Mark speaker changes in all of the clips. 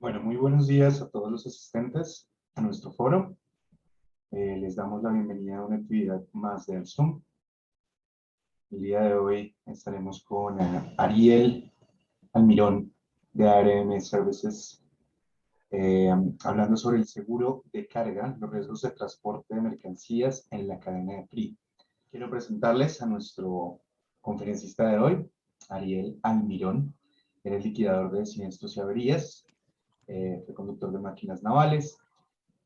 Speaker 1: Bueno, muy buenos días a todos los asistentes a nuestro foro. Les damos la bienvenida a una actividad más del Zoom. El día de hoy estaremos con Ariel Almirón de ARM Services, hablando sobre el seguro de carga, los riesgos de transporte de mercancías en la cadena de frío. Quiero presentarles a nuestro conferencista de hoy, Ariel Almirón. Él es liquidador de siniestros y averías, fue conductor de máquinas navales,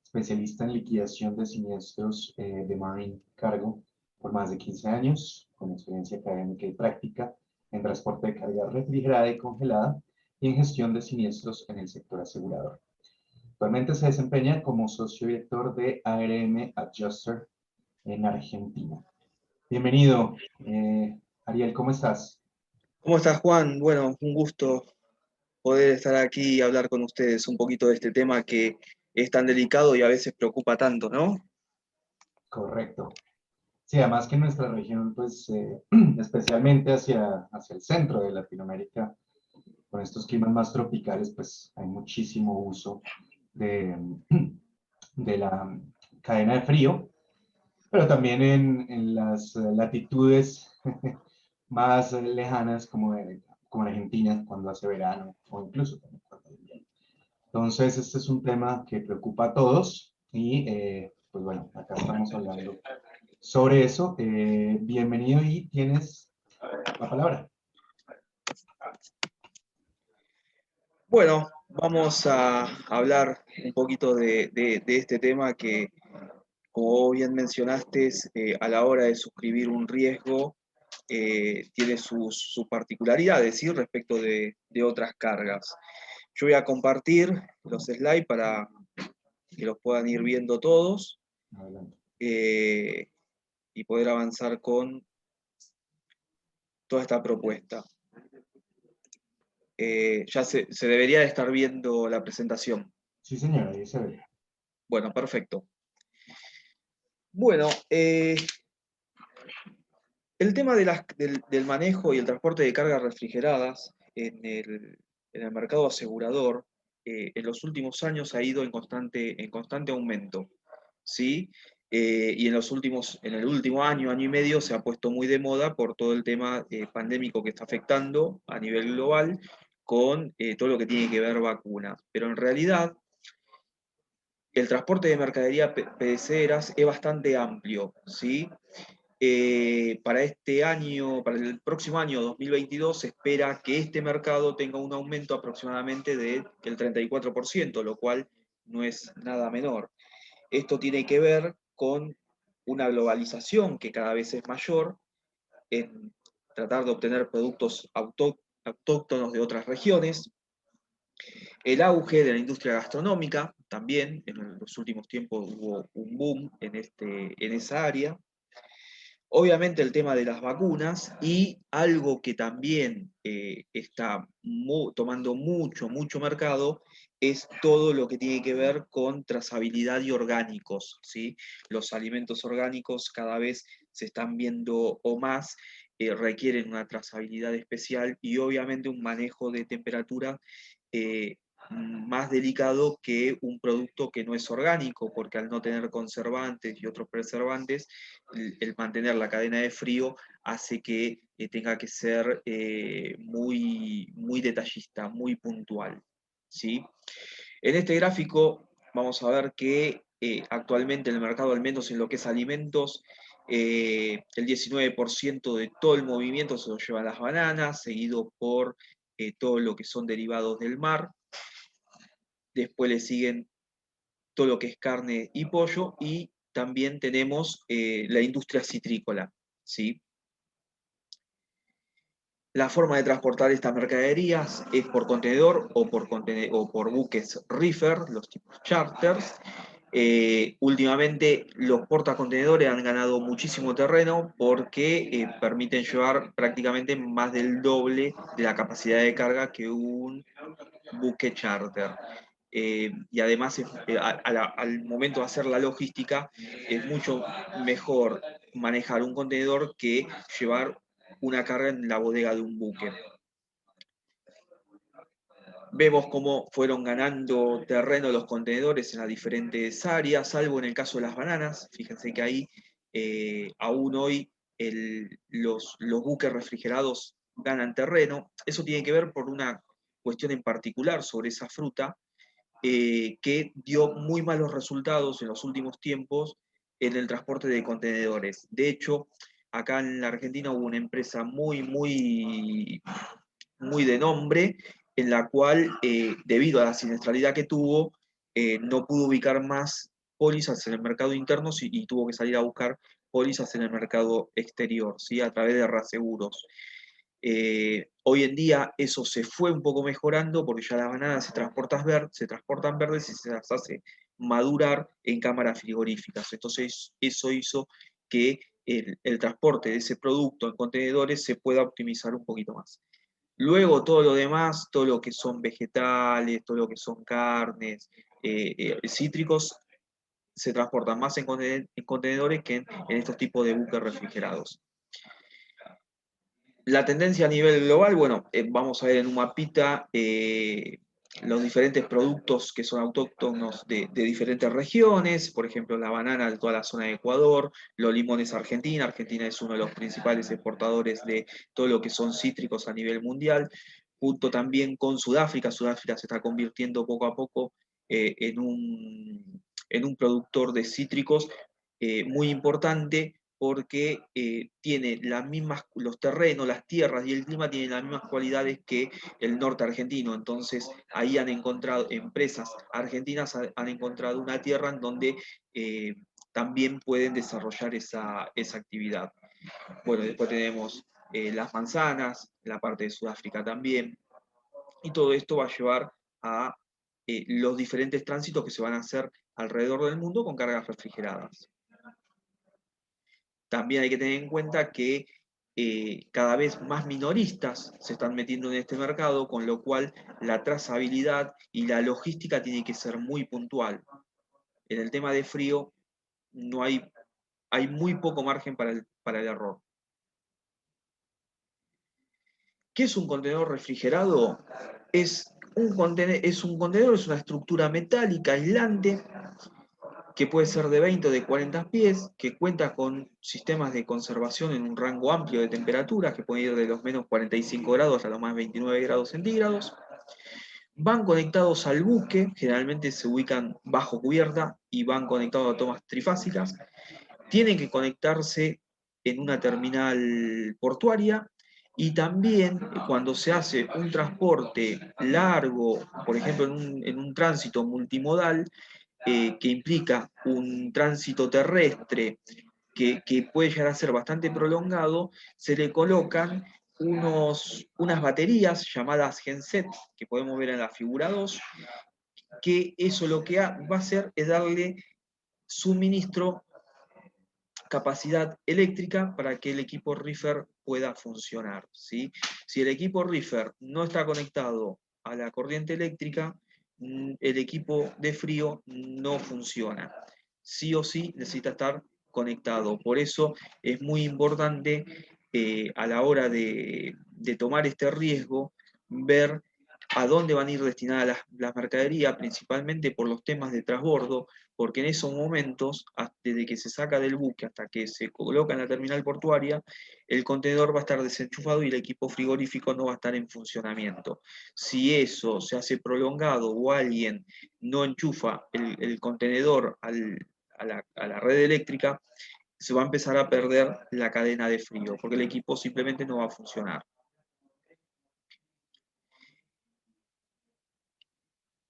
Speaker 1: especialista en liquidación de siniestros de Marine Cargo por más de 15 años, con experiencia académica y práctica en transporte de carga refrigerada y congelada y en gestión de siniestros en el sector asegurador. Actualmente se desempeña como socio director de ARM Adjuster en Argentina. Bienvenido, Ariel, ¿cómo estás?
Speaker 2: ¿Cómo estás, Juan? Bueno, un gusto poder estar aquí y hablar con ustedes un poquito de este tema que es tan delicado y a veces preocupa tanto, ¿no?
Speaker 1: Correcto. Sí, además que en nuestra región, pues especialmente hacia el centro de Latinoamérica, con estos climas más tropicales, pues hay muchísimo uso de, de la cadena de frío, pero también en las latitudes más lejanas como en Argentina, cuando hace verano, o incluso también cuando hay invierno. Entonces, este es un tema que preocupa a todos y, pues bueno, acá estamos hablando sobre eso. Bienvenido y tienes la palabra.
Speaker 2: Bueno, vamos a hablar un poquito de este tema que, como bien mencionaste, a la hora de suscribir un riesgo, tiene sus particularidades, ¿sí? Respecto de otras cargas. Yo voy a compartir los slides para que los puedan ir viendo todos.
Speaker 1: Adelante.
Speaker 2: Y poder avanzar con toda esta propuesta. Ya se debería de estar viendo la presentación.
Speaker 1: Sí, señora, ahí se ve.
Speaker 2: Bueno, perfecto. Bueno, el tema del manejo y el transporte de cargas refrigeradas en el mercado asegurador en los últimos años ha ido en constante aumento, ¿sí? Y en el último año, año y medio, se ha puesto muy de moda por todo el tema pandémico que está afectando a nivel global con todo lo que tiene que ver vacunas. Pero en realidad, el transporte de mercadería perecederas es bastante amplio, ¿sí? Para este año, para el próximo año 2022, se espera que este mercado tenga un aumento aproximadamente del 34%, lo cual no es nada menor. Esto tiene que ver con una globalización que cada vez es mayor, en tratar de obtener productos autóctonos de otras regiones, el auge de la industria gastronómica, también en los últimos tiempos hubo un boom en esa área. Obviamente el tema de las vacunas y algo que también está tomando mucho mercado es todo lo que tiene que ver con trazabilidad y orgánicos, ¿sí? Los alimentos orgánicos cada vez se están viendo o más, requieren una trazabilidad especial y obviamente un manejo de temperatura eh, más delicado que un producto que no es orgánico, porque al no tener conservantes y otros preservantes, el mantener la cadena de frío hace que tenga que ser muy detallista, muy puntual, ¿sí? En este gráfico vamos a ver que actualmente en el mercado, al menos en lo que es alimentos, el 19% de todo el movimiento se lo llevan las bananas, seguido por todo lo que son derivados del mar. Después le siguen todo lo que es carne y pollo, y también tenemos la industria citrícola, ¿sí? La forma de transportar estas mercaderías es por contenedor o por buques reefer, los tipos charters. Últimamente los portacontenedores han ganado muchísimo terreno porque permiten llevar prácticamente más del doble de la capacidad de carga que un buque charter. Y además al momento de hacer la logística es mucho mejor manejar un contenedor que llevar una carga en la bodega de un buque. Vemos cómo fueron ganando terreno los contenedores en las diferentes áreas, salvo en el caso de las bananas. Fíjense que ahí, aún hoy, los buques refrigerados ganan terreno. Eso tiene que ver por una cuestión en particular sobre esa fruta, que dio muy malos resultados en los últimos tiempos en el transporte de contenedores. De hecho, acá en la Argentina hubo una empresa muy de nombre, en la cual, debido a la siniestralidad que tuvo, no pudo ubicar más pólizas en el mercado interno y tuvo que salir a buscar pólizas en el mercado exterior, ¿sí? A través de reaseguros. Hoy en día eso se fue un poco mejorando porque ya las bananas se transportan verdes y se las hace madurar en cámaras frigoríficas. Entonces eso hizo que el transporte de ese producto en contenedores se pueda optimizar un poquito más. Luego todo lo demás, todo lo que son vegetales, todo lo que son carnes, cítricos, se transportan más en contenedores que en estos tipos de buques refrigerados. La tendencia a nivel global, bueno, vamos a ver en un mapita los diferentes productos que son autóctonos de diferentes regiones, por ejemplo, la banana de toda la zona de Ecuador, los limones Argentina. Argentina es uno de los principales exportadores de todo lo que son cítricos a nivel mundial, junto también con Sudáfrica. Sudáfrica se está convirtiendo poco a poco en un productor de cítricos muy importante, porque tiene las mismas, los terrenos, las tierras y el clima tienen las mismas cualidades que el norte argentino. Entonces ahí han encontrado, empresas argentinas han encontrado una tierra en donde también pueden desarrollar esa actividad. Bueno, después tenemos las manzanas, la parte de Sudáfrica también, y todo esto va a llevar a los diferentes tránsitos que se van a hacer alrededor del mundo con cargas refrigeradas. También hay que tener en cuenta que cada vez más minoristas se están metiendo en este mercado, con lo cual la trazabilidad y la logística tiene que ser muy puntual. En el tema de frío no hay muy poco margen para el error. ¿Qué es un contenedor refrigerado? Es un contenedor, es una estructura metálica aislante que puede ser de 20 o de 40 pies, que cuenta con sistemas de conservación en un rango amplio de temperaturas, que pueden ir de los menos 45 grados a los más 29 grados centígrados. Van conectados al buque, generalmente se ubican bajo cubierta y van conectados a tomas trifásicas. Tienen que conectarse en una terminal portuaria, y también cuando se hace un transporte largo, por ejemplo en un tránsito multimodal, que implica un tránsito terrestre que puede llegar a ser bastante prolongado, se le colocan unas baterías llamadas genset, que podemos ver en la figura 2, que eso lo que va a hacer es darle suministro, capacidad eléctrica para que el equipo reefer pueda funcionar, ¿sí? Si el equipo reefer no está conectado a la corriente eléctrica, el equipo de frío no funciona. Sí o sí necesita estar conectado. Por eso es muy importante, a la hora de tomar este riesgo, ver a dónde van a ir destinadas las mercaderías, principalmente por los temas de transbordo, porque en esos momentos, desde que se saca del buque hasta que se coloca en la terminal portuaria, el contenedor va a estar desenchufado y el equipo frigorífico no va a estar en funcionamiento. Si eso se hace prolongado o alguien no enchufa el contenedor a la red eléctrica, se va a empezar a perder la cadena de frío, porque el equipo simplemente no va a funcionar.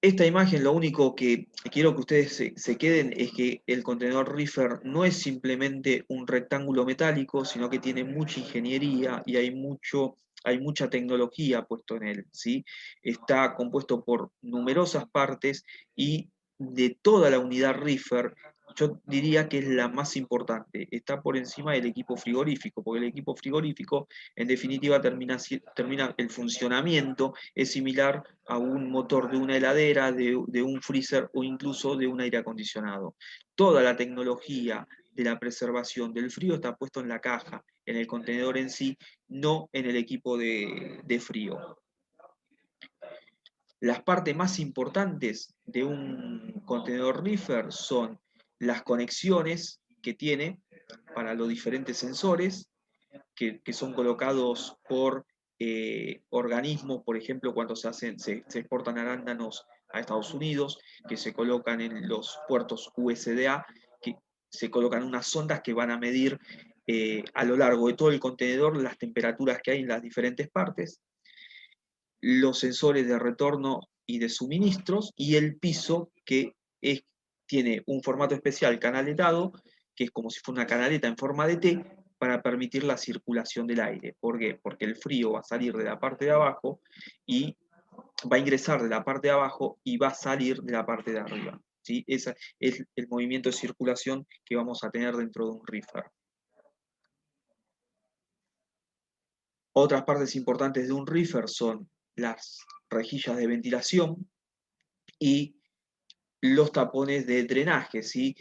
Speaker 2: Esta imagen, lo único que quiero que ustedes se queden es que el contenedor reefer no es simplemente un rectángulo metálico, sino que tiene mucha ingeniería y hay mucha tecnología puesto en él, ¿sí? Está compuesto por numerosas partes, y de toda la unidad reefer, yo diría que es la más importante. Está por encima del equipo frigorífico, porque el equipo frigorífico, en definitiva, termina el funcionamiento, es similar a un motor de una heladera, de un freezer o incluso de un aire acondicionado. Toda la tecnología de la preservación del frío está puesto en la caja, en el contenedor en sí, no en el equipo de frío. Las partes más importantes de un contenedor reefer son las conexiones que tiene para los diferentes sensores, que son colocados por organismos, por ejemplo, cuando se exportan arándanos a Estados Unidos, que se colocan en los puertos USDA, que se colocan unas sondas que van a medir a lo largo de todo el contenedor las temperaturas que hay en las diferentes partes, los sensores de retorno y de suministros, y el piso que tiene un formato especial canaletado, que es como si fuera una canaleta en forma de T, para permitir la circulación del aire. ¿Por qué? Porque el frío va a salir de la parte de abajo y va a ingresar de la parte de abajo y va a salir de la parte de arriba. ¿Sí? Ese es el movimiento de circulación que vamos a tener dentro de un reefer. Otras partes importantes de un reefer son las rejillas de ventilación y los tapones de drenaje, ¿sí?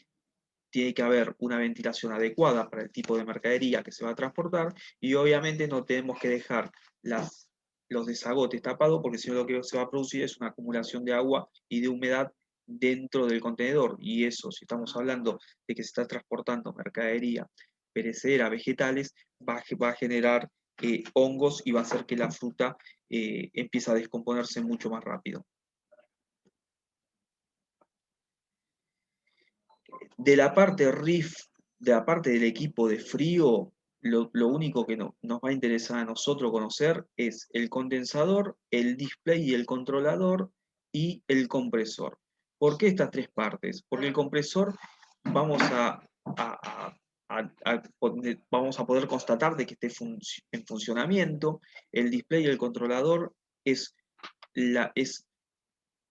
Speaker 2: Tiene que haber una ventilación adecuada para el tipo de mercadería que se va a transportar y obviamente no tenemos que dejar los desagotes tapados porque si no lo que se va a producir es una acumulación de agua y de humedad dentro del contenedor y eso, si estamos hablando de que se está transportando mercadería perecedera, vegetales, va a generar hongos y va a hacer que la fruta empiece a descomponerse mucho más rápido. De la parte RIF, de la parte del equipo de frío, lo único que nos va a interesar a nosotros conocer es el condensador, el display y el controlador y el compresor. ¿Por qué estas tres partes? Porque el compresor vamos vamos a poder constatar de que esté en funcionamiento. El display y el controlador es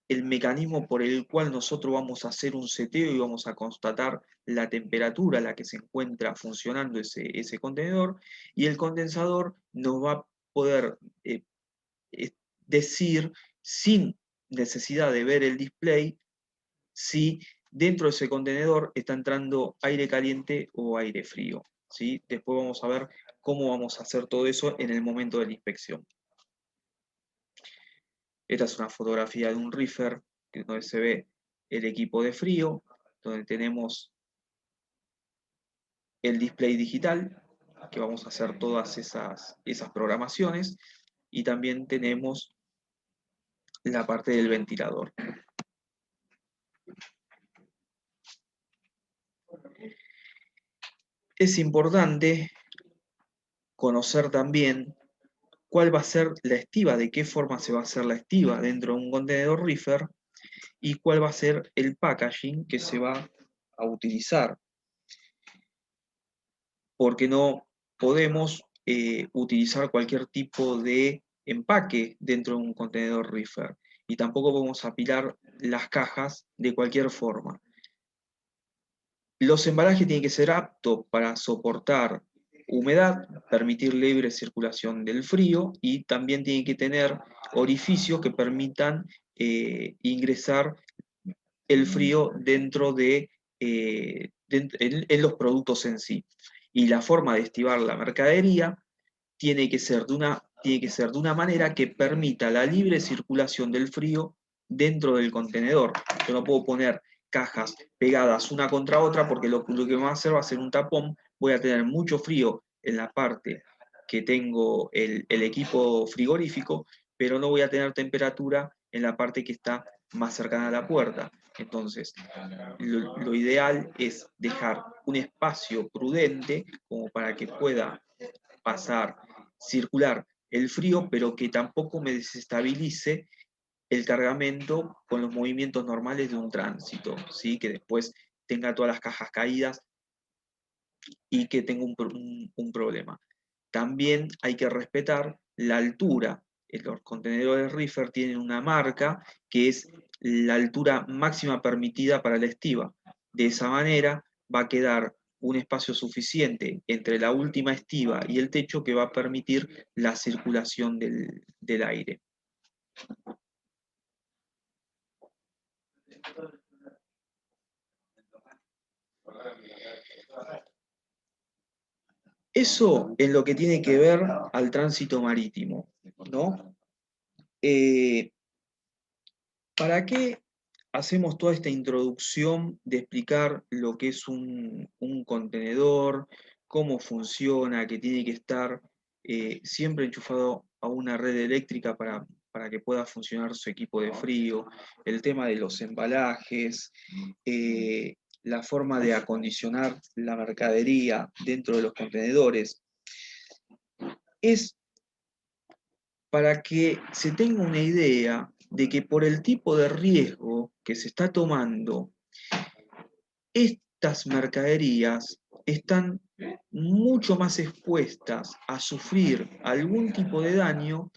Speaker 2: el mecanismo por el cual nosotros vamos a hacer un seteo y vamos a constatar la temperatura a la que se encuentra funcionando ese contenedor, y el condensador nos va a poder decir, sin necesidad de ver el display, si dentro de ese contenedor está entrando aire caliente o aire frío. ¿Sí? Después vamos a ver cómo vamos a hacer todo eso en el momento de la inspección. Esta es una fotografía de un reefer donde se ve el equipo de frío, donde tenemos el display digital, que vamos a hacer todas esas programaciones, y también tenemos la parte del ventilador. Es importante conocer también cuál va a ser la estiva, de qué forma se va a hacer la estiva dentro de un contenedor reefer y cuál va a ser el packaging que se va a utilizar. Porque no podemos utilizar cualquier tipo de empaque dentro de un contenedor reefer y tampoco podemos apilar las cajas de cualquier forma. Los embalajes tienen que ser aptos para soportar humedad, permitir libre circulación del frío y también tienen que tener orificios que permitan ingresar el frío dentro de, en los productos en sí. Y la forma de estivar la mercadería tiene que ser de una manera que permita la libre circulación del frío dentro del contenedor. Yo no puedo poner cajas pegadas una contra otra porque lo que va a hacer va a ser un tapón, voy a tener mucho frío en la parte que tengo el equipo frigorífico, pero no voy a tener temperatura en la parte que está más cercana a la puerta. Entonces, lo ideal es dejar un espacio prudente como para que pueda pasar, circular el frío, pero que tampoco me desestabilice el cargamento con los movimientos normales de un tránsito, ¿sí? Que después tenga todas las cajas caídas y que tenga un problema. También hay que respetar la altura. Los contenedores reefer tienen una marca que es la altura máxima permitida para la estiva. De esa manera va a quedar un espacio suficiente entre la última estiva y el techo que va a permitir la circulación del aire. Eso es lo que tiene que ver al tránsito marítimo, ¿no? ¿Para qué hacemos toda esta introducción de explicar lo que es un contenedor, cómo funciona, que tiene que estar siempre enchufado a una red eléctrica para que pueda funcionar su equipo de frío, el tema de los embalajes, la forma de acondicionar la mercadería dentro de los contenedores? Es para que se tenga una idea de que por el tipo de riesgo que se está tomando, estas mercaderías están mucho más expuestas a sufrir algún tipo de daño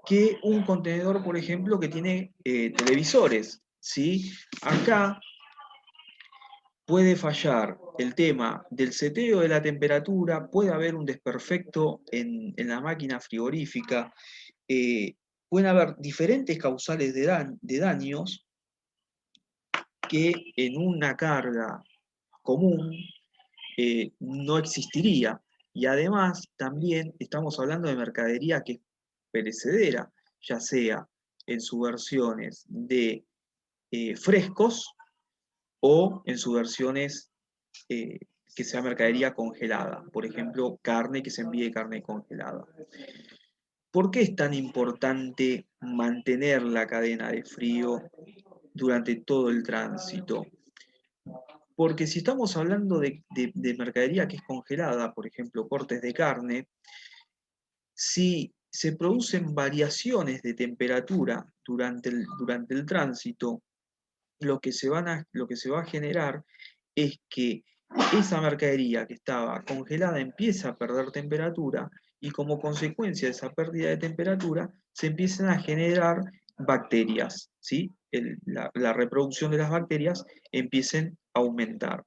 Speaker 2: que un contenedor, por ejemplo, que tiene televisores, ¿sí? Acá puede fallar el tema del seteo de la temperatura, puede haber un desperfecto en la máquina frigorífica, pueden haber diferentes causales de daños que en una carga común no existiría. Y además también estamos hablando de mercadería que es perecedera, ya sea en sus versiones de frescos o en sus versiones que sea mercadería congelada, por ejemplo, carne que se envíe carne congelada. ¿Por qué es tan importante mantener la cadena de frío durante todo el tránsito? Porque si estamos hablando de mercadería que es congelada, por ejemplo, cortes de carne, si se producen variaciones de temperatura durante el tránsito, lo que se va a generar es que esa mercadería que estaba congelada empieza a perder temperatura y como consecuencia de esa pérdida de temperatura se empiezan a generar bacterias, ¿sí? La reproducción de las bacterias empiecen a aumentar.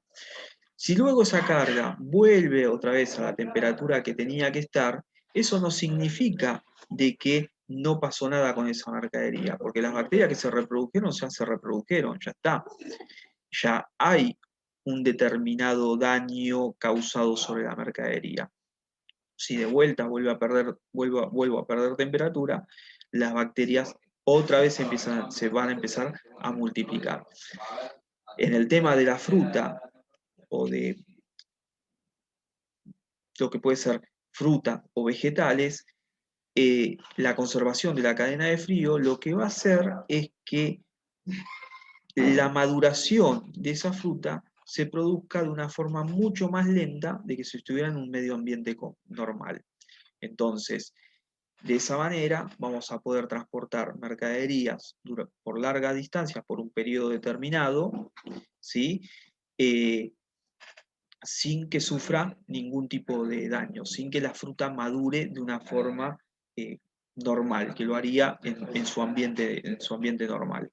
Speaker 2: Si luego esa carga vuelve otra vez a la temperatura que tenía que estar, eso no significa de que no pasó nada con esa mercadería, porque las bacterias que se reprodujeron ya se reprodujeron, ya está. Ya hay un determinado daño causado sobre la mercadería. Si de vuelta vuelvo a perder temperatura, las bacterias otra vez se van a empezar a multiplicar. En el tema de la fruta o de lo que puede ser fruta o vegetales, la conservación de la cadena de frío lo que va a hacer es que la maduración de esa fruta se produzca de una forma mucho más lenta de que si estuviera en un medio ambiente normal. Entonces, de esa manera vamos a poder transportar mercaderías por largas distancias, por un periodo determinado, ¿sí? Sin que sufra ningún tipo de daño, sin que la fruta madure de una forma normal, que lo haría en su ambiente normal.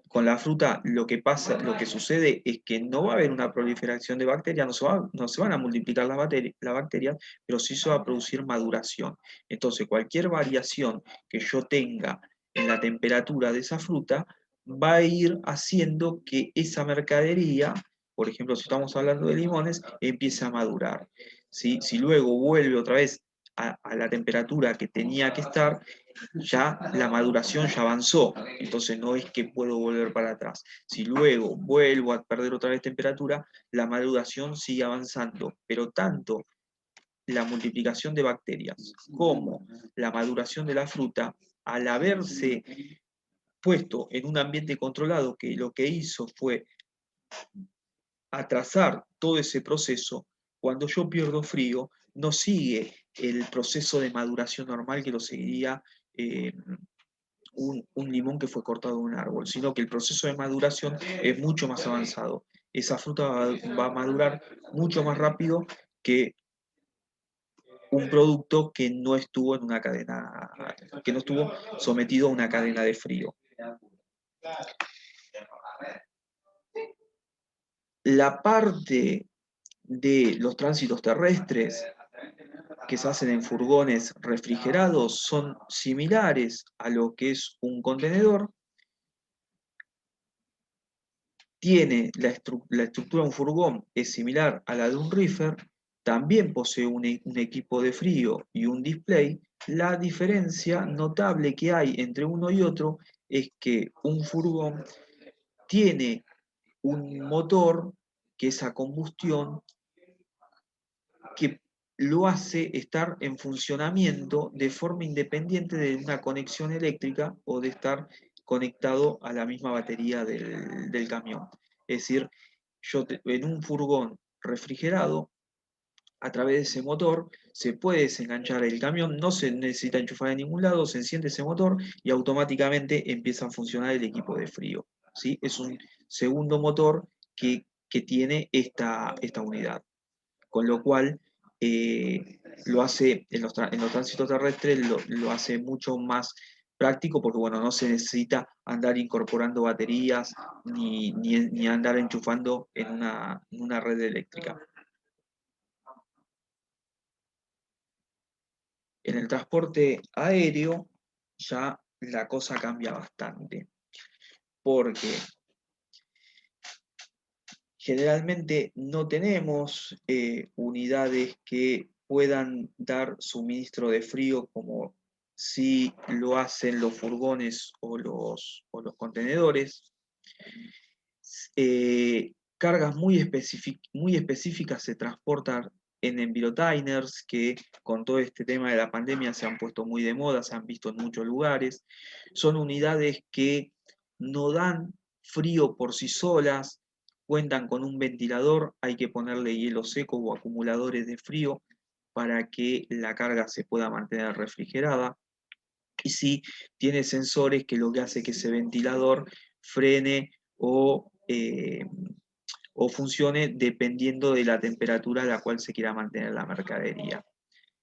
Speaker 2: Con la fruta lo que pasa, lo que sucede es que no va a haber una proliferación de bacterias, no se van a multiplicar las bacterias, pero sí se va a producir maduración. Entonces, cualquier variación que yo tenga en la temperatura de esa fruta va a ir haciendo que esa mercadería, por ejemplo, si estamos hablando de limones, empiece a madurar. ¿Sí? Si luego vuelve otra vez a la temperatura que tenía que estar, ya la maduración ya avanzó, entonces no es que puedo volver para atrás. Si luego vuelvo a perder otra vez temperatura, la maduración sigue avanzando, pero tanto la multiplicación de bacterias como la maduración de la fruta, al haberse puesto en un ambiente controlado, que lo que hizo fue atrasar todo ese proceso, cuando yo pierdo frío, no sigue el proceso de maduración normal que lo seguiría un limón que fue cortado de un árbol, sino que el proceso de maduración es mucho más avanzado. Esa fruta va a madurar mucho más rápido que un producto que no estuvo en una cadena, que no estuvo sometido a una cadena de frío. La parte de los tránsitos terrestres que se hacen en furgones refrigerados son similares a lo que es un contenedor. Tiene la estructura de un furgón es similar a la de un reefer, también posee un equipo de frío y un display. La diferencia notable que hay entre uno y otro es que un furgón tiene un motor que es a combustión que lo hace estar en funcionamiento de forma independiente de una conexión eléctrica o de estar conectado a la misma batería del camión. Es decir, en un furgón refrigerado, a través de ese motor, se puede desenganchar el camión, no se necesita enchufar en ningún lado, se enciende ese motor y automáticamente empieza a funcionar el equipo de frío. ¿Sí? Es un segundo motor que tiene esta unidad. Con lo cual, lo hace en los tránsitos terrestres, lo hace mucho más práctico porque, bueno, no se necesita andar incorporando baterías ni andar enchufando en una red eléctrica. En el transporte aéreo ya la cosa cambia bastante, porque generalmente no tenemos unidades que puedan dar suministro de frío como si lo hacen los furgones o los contenedores. Cargas muy específicas se transportan en envirotiners que con todo este tema de la pandemia se han puesto muy de moda, se han visto en muchos lugares. Son unidades que no dan frío por sí solas, cuentan con un ventilador, hay que ponerle hielo seco o acumuladores de frío para que la carga se pueda mantener refrigerada. Y sí, tiene sensores que lo que hace que ese ventilador frene o funcione dependiendo de la temperatura a la cual se quiera mantener la mercadería.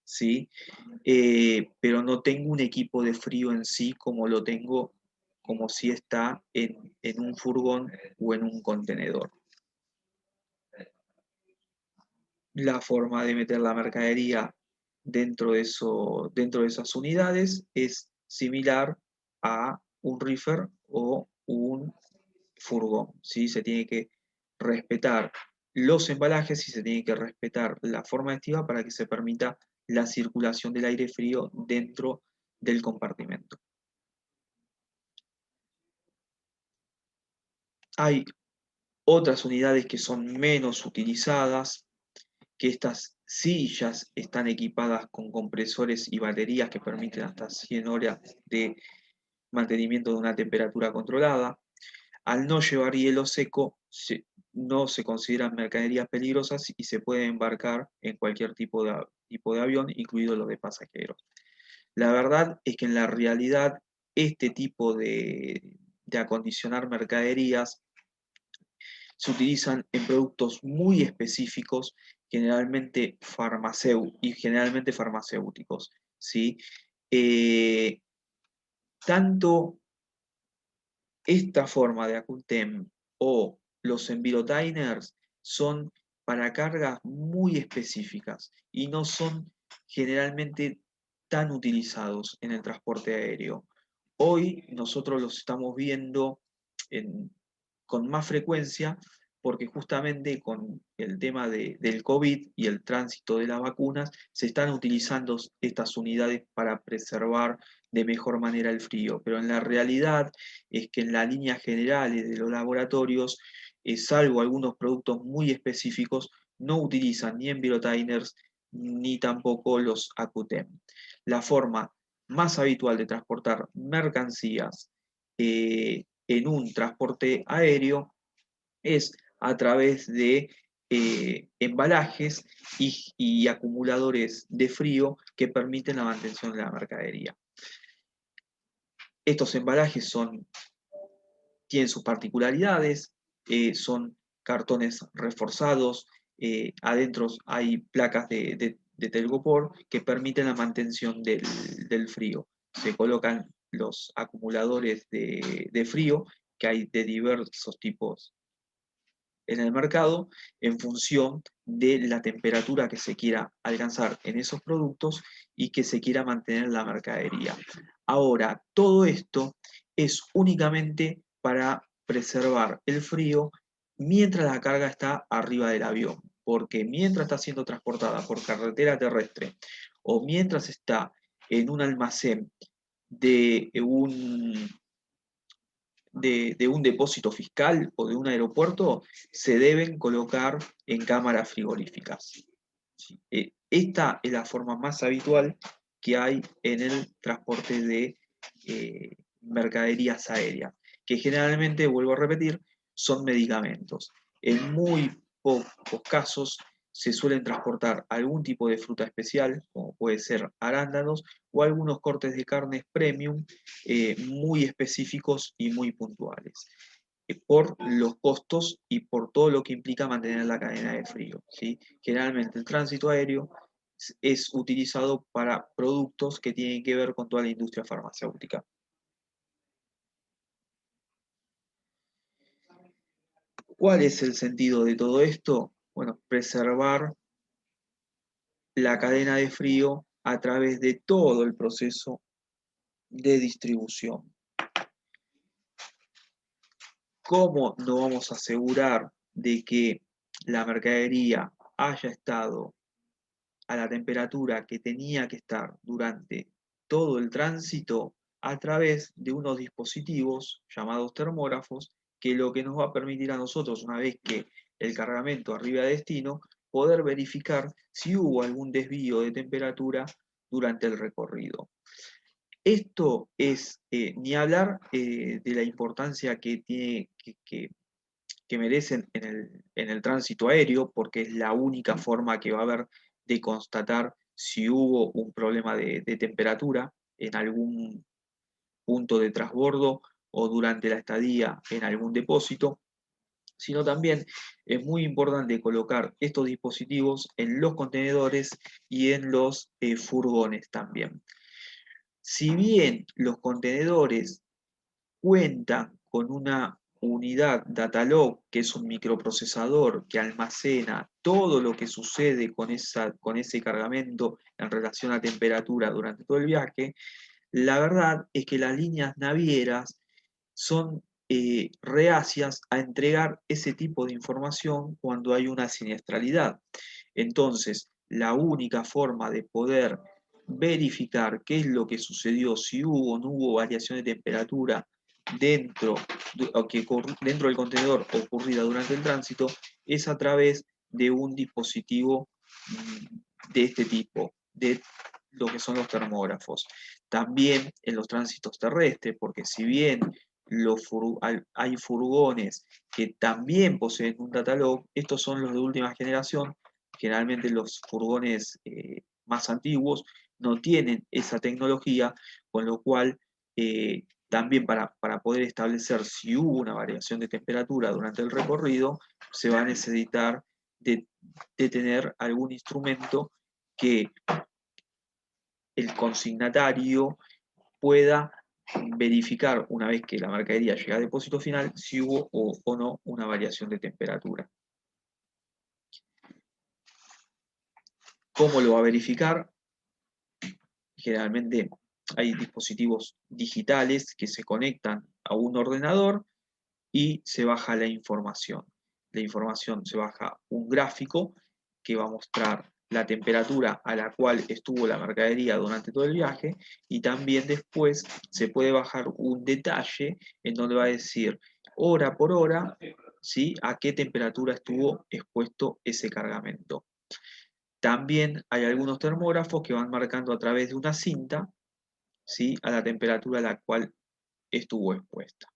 Speaker 2: ¿Sí? Pero no tengo un equipo de frío en sí como lo tengo, como si está en un furgón o en un contenedor. La forma de meter la mercadería dentro de esas unidades es similar a un reefer o un furgón, ¿sí? Se tiene que respetar los embalajes y se tiene que respetar la forma activa para que se permita la circulación del aire frío dentro del compartimento. Hay otras unidades que son menos utilizadas, que estas sillas están equipadas con compresores y baterías que permiten hasta 100 horas de mantenimiento de una temperatura controlada. Al no llevar hielo seco, no se consideran mercaderías peligrosas y se puede embarcar en cualquier tipo de avión, incluido los de pasajeros. La verdad es que en la realidad este tipo de acondicionar mercaderías se utilizan en productos muy específicos, generalmente farmacéuticos, ¿sí? Eh, Tanto esta forma de Acultem o los envirotiners son para cargas muy específicas y no son generalmente tan utilizados en el transporte aéreo. Hoy nosotros los estamos viendo con más frecuencia porque justamente con el tema del COVID y el tránsito de las vacunas se están utilizando estas unidades para preservar de mejor manera el frío, pero en la realidad es que en las líneas generales de los laboratorios, salvo algunos productos muy específicos, no utilizan ni envirotiners ni tampoco los AQTEM. La forma más habitual de transportar mercancías en un transporte aéreo es a través de embalajes y acumuladores de frío que permiten la mantención de la mercadería. Estos embalajes tienen sus particularidades, son cartones reforzados, adentro hay placas de telgopor que permiten la mantención del frío. Se colocan los acumuladores de frío, que hay de diversos tipos en el mercado, en función de la temperatura que se quiera alcanzar en esos productos y que se quiera mantener la mercadería. Ahora, todo esto es únicamente para preservar el frío mientras la carga está arriba del avión, porque mientras está siendo transportada por carretera terrestre o mientras está en un almacén de de un depósito fiscal o de un aeropuerto se deben colocar en cámaras frigoríficas. ¿Sí? Esta es la forma más habitual que hay en el transporte de mercaderías aéreas, que generalmente, vuelvo a repetir, son medicamentos. En muy pocos casos se suelen transportar algún tipo de fruta especial, como puede ser arándanos, o algunos cortes de carnes premium muy específicos y muy puntuales, por los costos y por todo lo que implica mantener la cadena de frío, ¿sí? Generalmente el tránsito aéreo es utilizado para productos que tienen que ver con toda la industria farmacéutica. ¿Cuál es el sentido de todo esto? Bueno, preservar la cadena de frío a través de todo el proceso de distribución. ¿Cómo no vamos a asegurar de que la mercadería haya estado a la temperatura que tenía que estar durante todo el tránsito? A través de unos dispositivos llamados termógrafos, que lo que nos va a permitir a nosotros, una vez que el cargamento arribe a destino, poder verificar si hubo algún desvío de temperatura durante el recorrido. Esto es, ni hablar de la importancia que tiene, que merecen en el tránsito aéreo, porque es la única forma que va a haber de constatar si hubo un problema de temperatura en algún punto de transbordo o durante la estadía en algún depósito, sino también es muy importante colocar estos dispositivos en los contenedores y en los furgones también. Si bien los contenedores cuentan con una unidad Datalog, que es un microprocesador que almacena todo lo que sucede con ese cargamento en relación a temperatura durante todo el viaje, la verdad es que las líneas navieras son reacias a entregar ese tipo de información cuando hay una siniestralidad. Entonces, la única forma de poder verificar qué es lo que sucedió, si hubo o no hubo variación de temperatura dentro, dentro del contenedor ocurrida durante el tránsito, es a través de un dispositivo de este tipo, de lo que son los termógrafos. También en los tránsitos terrestres, porque si bien hay furgones que también poseen un datalog, estos son los de última generación. Generalmente los furgones más antiguos no tienen esa tecnología, con lo cual también para poder establecer si hubo una variación de temperatura durante el recorrido, se va a necesitar de tener algún instrumento que el consignatario pueda verificar, una vez que la mercadería llega a depósito final, si hubo o no una variación de temperatura. ¿Cómo lo va a verificar? Generalmente hay dispositivos digitales que se conectan a un ordenador y se baja la información. La información se baja un gráfico que va a mostrar la temperatura a la cual estuvo la mercadería durante todo el viaje, y también después se puede bajar un detalle en donde va a decir hora por hora, ¿sí?, a qué temperatura estuvo expuesto ese cargamento. También hay algunos termógrafos que van marcando a través de una cinta, ¿sí?, a la temperatura a la cual estuvo expuesta.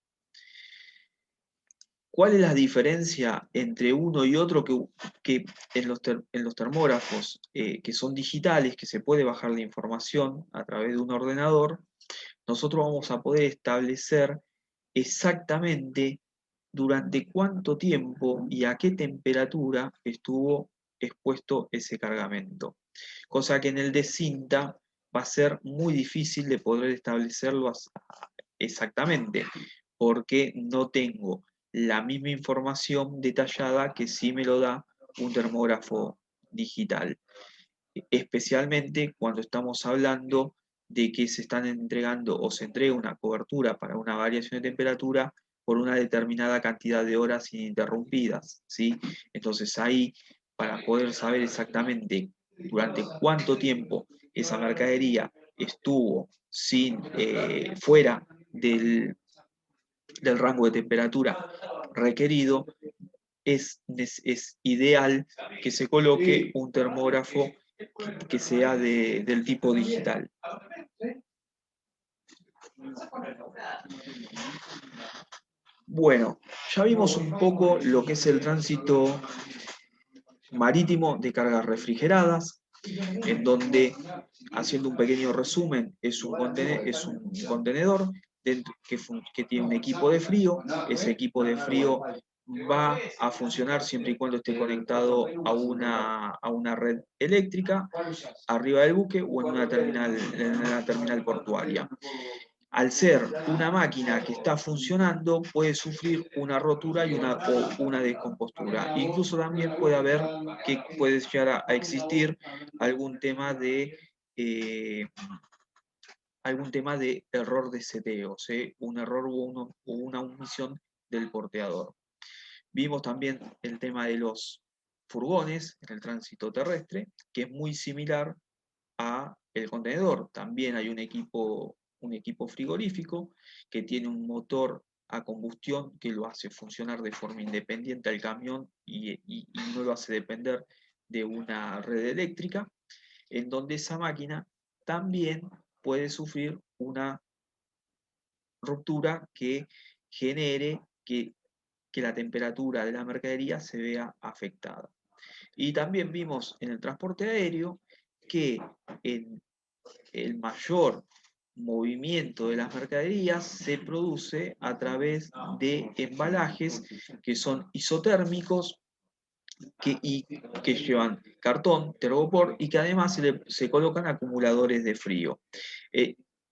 Speaker 2: ¿Cuál es la diferencia entre uno y otro? Que en los termógrafos que son digitales, que se puede bajar la información a través de un ordenador, nosotros vamos a poder establecer exactamente durante cuánto tiempo y a qué temperatura estuvo expuesto ese cargamento. Cosa que en el de cinta va a ser muy difícil de poder establecerlo exactamente, porque no tengo la misma información detallada que sí me lo da un termógrafo digital, especialmente cuando estamos hablando de que se están entregando o se entrega una cobertura para una variación de temperatura por una determinada cantidad de horas ininterrumpidas, ¿sí? Entonces ahí, para poder saber exactamente durante cuánto tiempo esa mercadería estuvo fuera del rango de temperatura requerido, es ideal que se coloque un termógrafo que sea del tipo digital. Bueno, ya vimos un poco lo que es el tránsito marítimo de cargas refrigeradas, en donde, haciendo un pequeño resumen, es un contenedor que tiene un equipo de frío. Ese equipo de frío va a funcionar siempre y cuando esté conectado a una red eléctrica arriba del buque o en una terminal portuaria. Al ser una máquina que está funcionando, puede sufrir una rotura o una descompostura. Incluso también puede haber que puede llegar a existir algún tema de error de seteo, un error o una omisión del porteador. Vimos también el tema de los furgones en el tránsito terrestre, que es muy similar a el contenedor. También hay un equipo frigorífico que tiene un motor a combustión que lo hace funcionar de forma independiente al camión y no lo hace depender de una red eléctrica, en donde esa máquina también puede sufrir una ruptura que genere que la temperatura de la mercadería se vea afectada. Y también vimos en el transporte aéreo que en el mayor movimiento de las mercaderías se produce a través de embalajes que son isotérmicos que llevan cartón, tergopor y que además se colocan acumuladores de frío.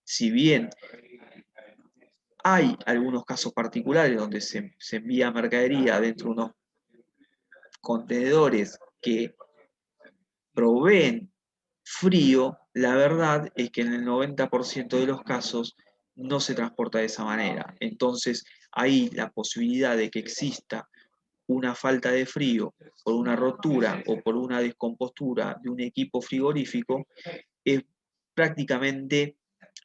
Speaker 2: Si bien hay algunos casos particulares donde se envía mercadería dentro de unos contenedores que proveen frío, la verdad es que en el 90% de los casos no se transporta de esa manera. Entonces, ahí la posibilidad de que exista una falta de frío por una rotura o por una descompostura de un equipo frigorífico es prácticamente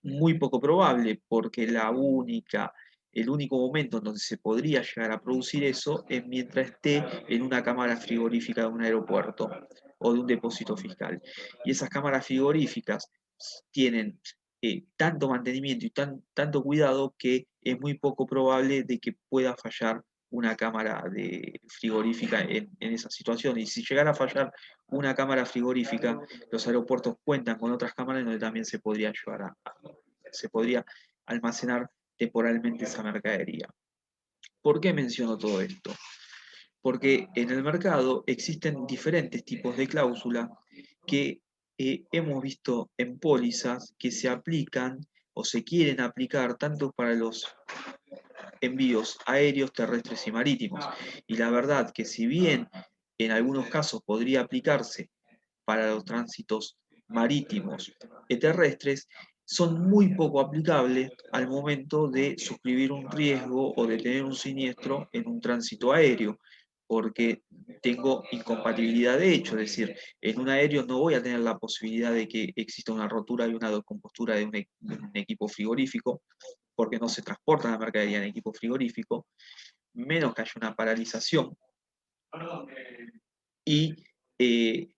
Speaker 2: muy poco probable, porque el único momento en donde se podría llegar a producir eso es mientras esté en una cámara frigorífica de un aeropuerto o de un depósito fiscal. Y esas cámaras frigoríficas tienen tanto mantenimiento y tanto cuidado que es muy poco probable de que pueda fallar una cámara frigorífica en esa situación. Y si llegara a fallar una cámara frigorífica, los aeropuertos cuentan con otras cámaras donde también se podría se podría almacenar temporalmente esa mercadería. ¿Por qué menciono todo esto? Porque en el mercado existen diferentes tipos de cláusula que hemos visto en pólizas que se aplican o se quieren aplicar tanto para los envíos aéreos, terrestres y marítimos. Y la verdad que si bien en algunos casos podría aplicarse para los tránsitos marítimos y terrestres, son muy poco aplicables al momento de suscribir un riesgo o de tener un siniestro en un tránsito aéreo, porque tengo incompatibilidad de hecho, es decir, en un aéreo no voy a tener la posibilidad de que exista una rotura y una descompostura de un equipo frigorífico, porque no se transporta la mercadería en equipo frigorífico, menos que haya una paralización y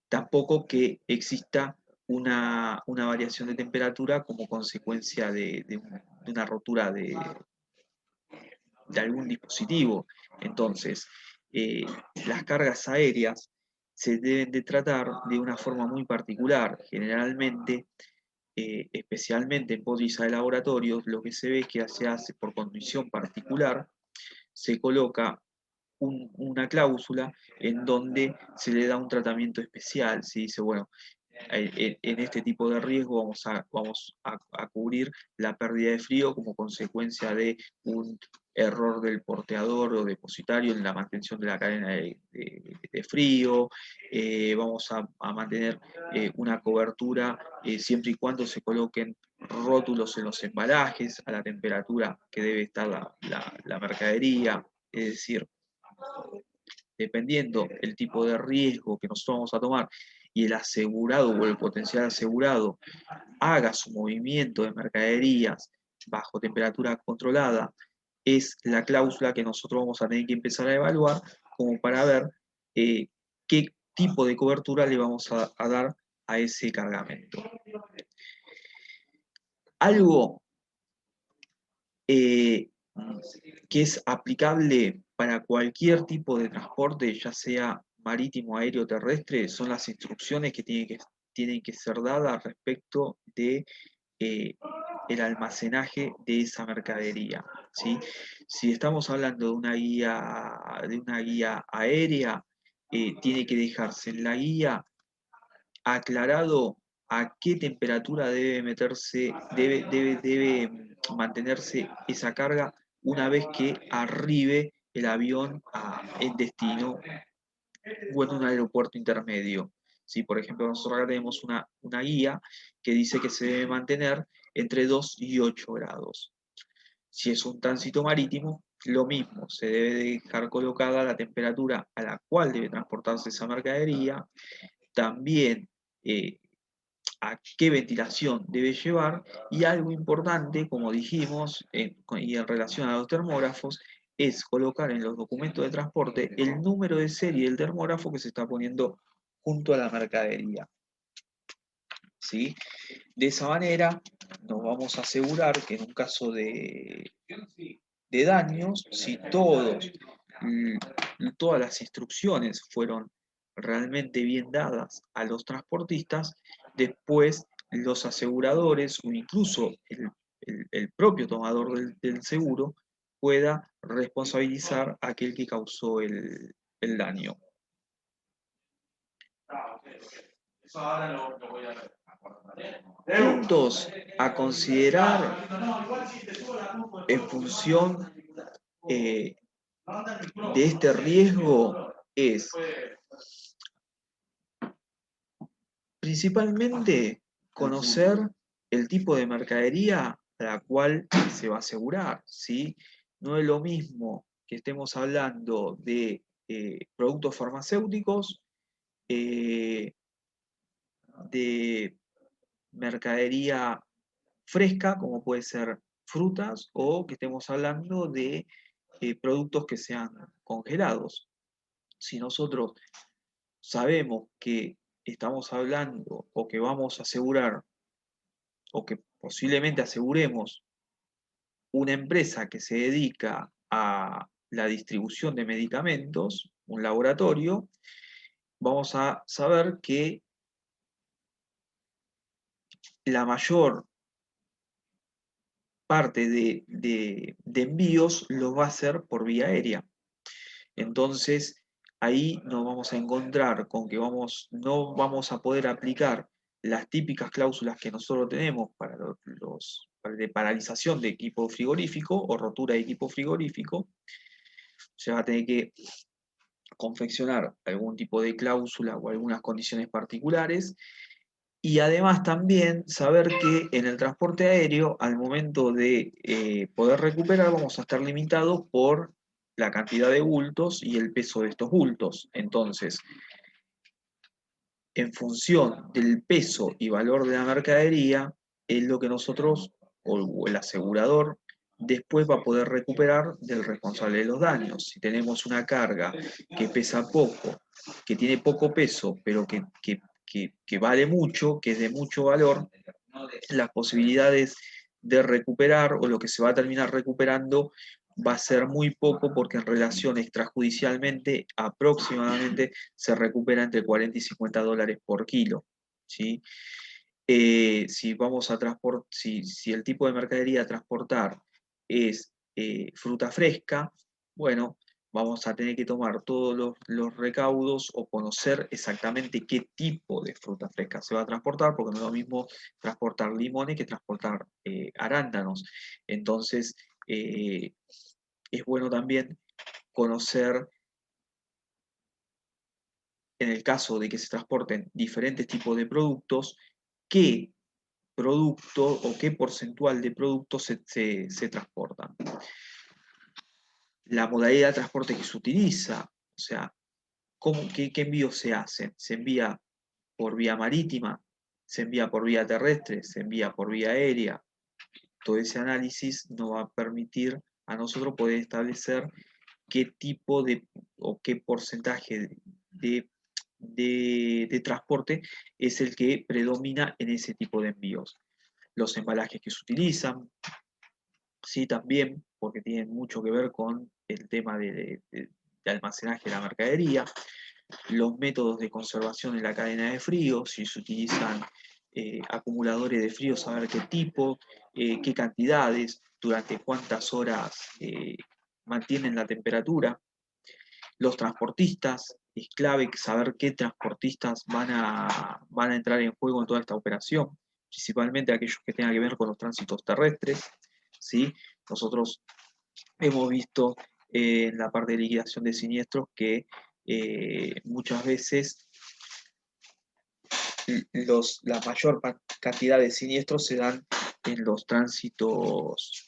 Speaker 2: tampoco que exista una variación de temperatura como consecuencia de una rotura de algún dispositivo. Entonces, las cargas aéreas se deben de tratar de una forma muy particular. Generalmente, especialmente en póliza de laboratorios, lo que se ve es que se hace por condición particular, se coloca una cláusula en donde se le da un tratamiento especial. Se dice, bueno, en este tipo de riesgo vamos a cubrir la pérdida de frío como consecuencia de un error del porteador o depositario en la mantención de la cadena de frío. Vamos a mantener una cobertura siempre y cuando se coloquen rótulos en los embalajes a la temperatura que debe estar la mercadería. Es decir, dependiendo el tipo de riesgo que nosotros vamos a tomar y el asegurado o el potencial asegurado haga su movimiento de mercaderías bajo temperatura controlada es la cláusula que nosotros vamos a tener que empezar a evaluar como para ver qué tipo de cobertura le vamos a dar a ese cargamento. Algo que es aplicable para cualquier tipo de transporte, ya sea marítimo, aéreo o terrestre, son las instrucciones que tienen que ser dadas respecto de el almacenaje de esa mercadería, ¿sí? Si estamos hablando de una guía aérea, tiene que dejarse en la guía aclarado a qué temperatura debe mantenerse esa carga una vez que arribe el avión en destino o en un aeropuerto intermedio. Si, por ejemplo, nosotros acá tenemos una guía que dice que se debe mantener entre 2 y 8 grados. Si es un tránsito marítimo, lo mismo, se debe dejar colocada la temperatura a la cual debe transportarse esa mercadería, también a qué ventilación debe llevar, y algo importante, como dijimos, y en relación a los termógrafos, es colocar en los documentos de transporte el número de serie del termógrafo que se está poniendo junto a la mercadería. ¿Sí? De esa manera nos vamos a asegurar que en un caso de daños, si todas las instrucciones fueron realmente bien dadas a los transportistas, después los aseguradores o incluso el propio tomador del seguro pueda responsabilizar a aquel que causó el daño. Puntos a considerar en función de este riesgo es principalmente conocer el tipo de mercadería a la cual se va a asegurar, ¿sí? No es lo mismo que estemos hablando de productos farmacéuticos, de mercadería fresca, como puede ser frutas, o que estemos hablando de productos que sean congelados. Si nosotros sabemos que estamos hablando o que vamos a asegurar o que posiblemente aseguremos una empresa que se dedica a la distribución de medicamentos, un laboratorio, vamos a saber que la mayor parte de envíos los va a hacer por vía aérea. Entonces, ahí nos vamos a encontrar con que no vamos a poder aplicar las típicas cláusulas que nosotros tenemos para de paralización de equipo frigorífico o rotura de equipo frigorífico. Se va a tener que confeccionar algún tipo de cláusula o algunas condiciones particulares. Y además también saber que en el transporte aéreo, al momento de poder recuperar, vamos a estar limitados por la cantidad de bultos y el peso de estos bultos. Entonces, en función del peso y valor de la mercadería, es lo que nosotros, o el asegurador, después va a poder recuperar del responsable de los daños. Si tenemos una carga que pesa poco, que tiene poco peso, pero que vale mucho, que es de mucho valor, las posibilidades de recuperar o lo que se va a terminar recuperando va a ser muy poco, porque en relación extrajudicialmente aproximadamente se recupera entre 40 y 50 dólares por kilo, ¿sí? Si vamos a si el tipo de mercadería a transportar es fruta fresca, bueno, vamos a tener que tomar todos los recaudos o conocer exactamente qué tipo de fruta fresca se va a transportar, porque no es lo mismo transportar limones que transportar arándanos. Entonces, es bueno también conocer, en el caso de que se transporten diferentes tipos de productos, qué producto o qué porcentual de productos se transportan. La modalidad de transporte que se utiliza, o sea, qué envíos se hacen. Se envía por vía marítima, se envía por vía terrestre, se envía por vía aérea. Todo ese análisis nos va a permitir a nosotros poder establecer qué tipo o qué porcentaje de transporte es el que predomina en ese tipo de envíos. Los embalajes que se utilizan, sí, también, porque tienen mucho que ver con el tema de almacenaje de la mercadería, los métodos de conservación en la cadena de frío, si se utilizan acumuladores de frío, saber qué tipo, qué cantidades, durante cuántas horas mantienen la temperatura. Los transportistas, es clave saber qué transportistas van a entrar en juego en toda esta operación, principalmente aquellos que tengan que ver con los tránsitos terrestres, ¿sí? Nosotros hemos visto en la parte de liquidación de siniestros que muchas veces la mayor cantidad de siniestros se dan en los tránsitos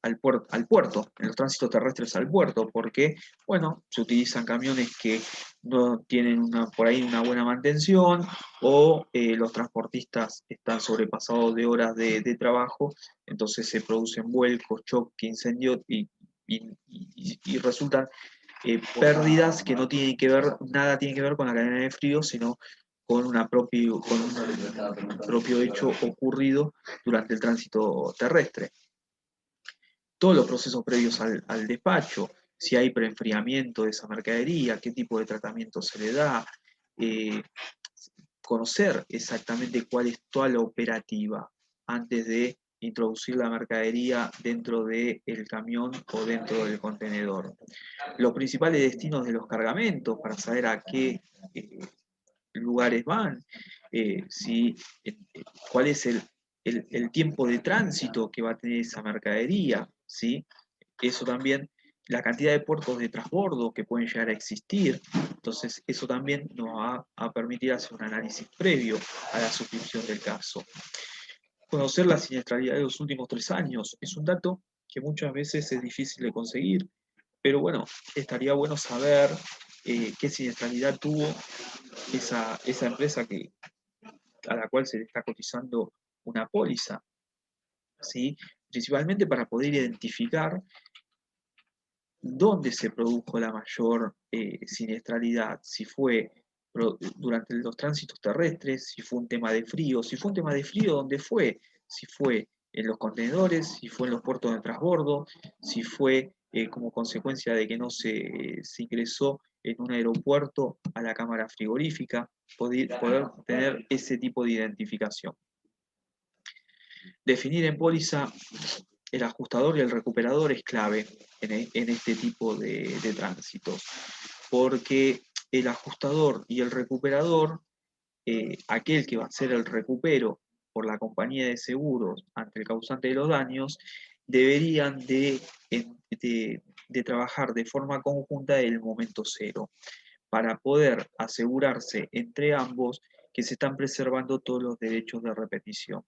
Speaker 2: al puerto, en los tránsitos terrestres al puerto, porque, bueno, se utilizan camiones que no tienen por ahí una buena mantención, o los transportistas están sobrepasados de horas de trabajo, entonces se producen vuelcos, choques, incendios y resultan pérdidas que no tienen que ver, nada tienen que ver con la cadena de frío, sino con un propio hecho ocurrido durante el tránsito terrestre. Todos los procesos previos al despacho, si hay preenfriamiento de esa mercadería, qué tipo de tratamiento se le da, conocer exactamente cuál es toda la operativa antes de introducir la mercadería dentro del camión o dentro del contenedor. Los principales destinos de los cargamentos para saber a qué lugares van, cuál es el tiempo de tránsito que va a tener esa mercadería, ¿sí? Eso también, la cantidad de puertos de transbordo que pueden llegar a existir, entonces eso también nos va a permitir hacer un análisis previo a la suscripción del caso. Conocer la siniestralidad de los últimos 3 años es un dato que muchas veces es difícil de conseguir, pero bueno, estaría bueno saber qué siniestralidad tuvo esa empresa a la cual se le está cotizando una póliza, ¿sí? Principalmente para poder identificar dónde se produjo la mayor siniestralidad, si fue durante los tránsitos terrestres, si fue un tema de frío, si fue un tema de frío, ¿dónde fue? Si fue en los contenedores, si fue en los puertos de transbordo, si fue como consecuencia de que no se ingresó en un aeropuerto a la cámara frigorífica, poder tener ese tipo de identificación. Definir en póliza el ajustador y el recuperador es clave en este tipo de tránsitos, porque el ajustador y el recuperador, aquel que va a hacer el recupero por la compañía de seguros ante el causante de los daños, deberían de trabajar de forma conjunta en el momento cero, para poder asegurarse entre ambos que se están preservando todos los derechos de repetición,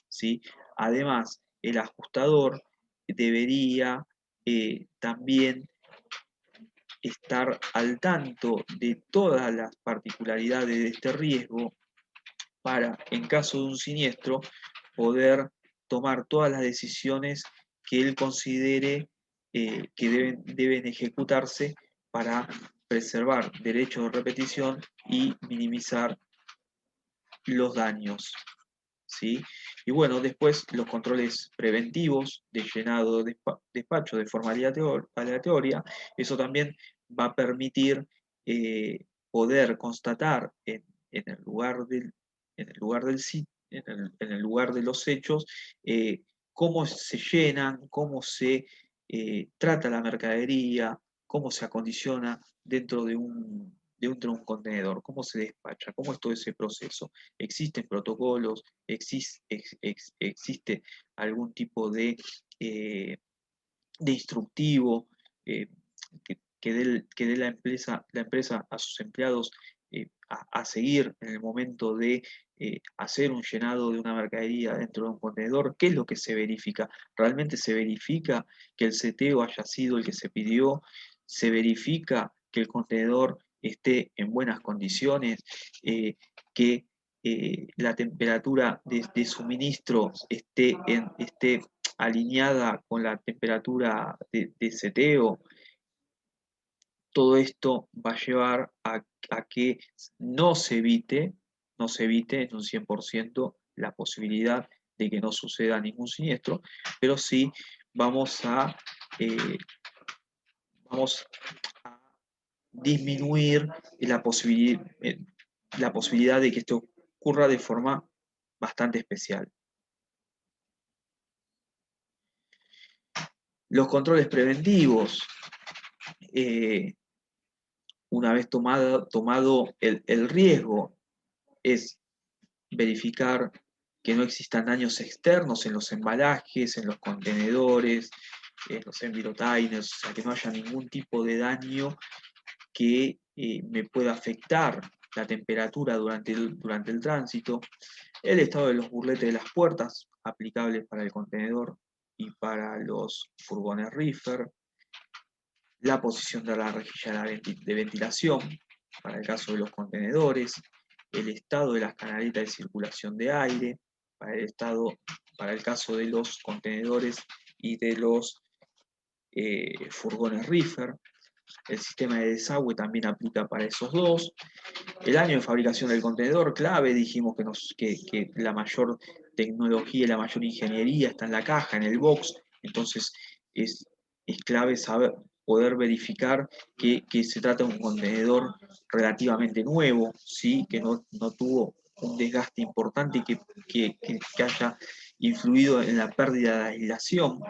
Speaker 2: ¿sí? Además, el ajustador debería también estar al tanto de todas las particularidades de este riesgo para, en caso de un siniestro, poder tomar todas las decisiones que él considere que deben ejecutarse para preservar derechos de repetición y minimizar los daños, ¿sí? Y bueno, después los controles preventivos de llenado de despacho de forma aleatoria, eso también va a permitir poder constatar en el lugar en el lugar del sitio, en el lugar de los hechos, cómo se llenan, cómo se trata la mercadería, cómo se acondiciona dentro de de un contenedor, cómo se despacha, cómo es todo ese proceso. Existen protocolos, existe algún tipo de instructivo que dé la empresa a sus empleados a seguir en el momento de hacer un llenado de una mercadería dentro de un contenedor. ¿Qué es lo que se verifica? ¿Realmente se verifica que el seteo haya sido el que se pidió? ¿Se verifica que el contenedor esté en buenas condiciones? ¿Que la temperatura de suministro esté alineada con la temperatura de seteo, todo esto va a llevar a que no se evite en un 100% la posibilidad de que no suceda ningún siniestro, pero sí vamos a, vamos a disminuir la posibilidad de que esto ocurra de forma bastante especial. Los controles preventivos. Una vez tomado el riesgo, es verificar que no existan daños externos en los embalajes, en los contenedores, en los envirotainers, o sea, que no haya ningún tipo de daño que me pueda afectar la temperatura durante el tránsito, el estado de los burletes de las puertas aplicables para el contenedor y para los furgones reefer, la posición de la rejilla de ventilación para el caso de los contenedores, el estado de las canaletas de circulación de aire para el caso de los contenedores y de los furgones reefer. El sistema de desagüe también aplica para esos dos. El año de fabricación del contenedor, clave, dijimos que la mayor tecnología y la mayor ingeniería está en la caja, en el box, entonces es clave poder verificar que se trata de un contenedor relativamente nuevo, ¿sí? Que no tuvo un desgaste importante y que haya influido en la pérdida de aislación.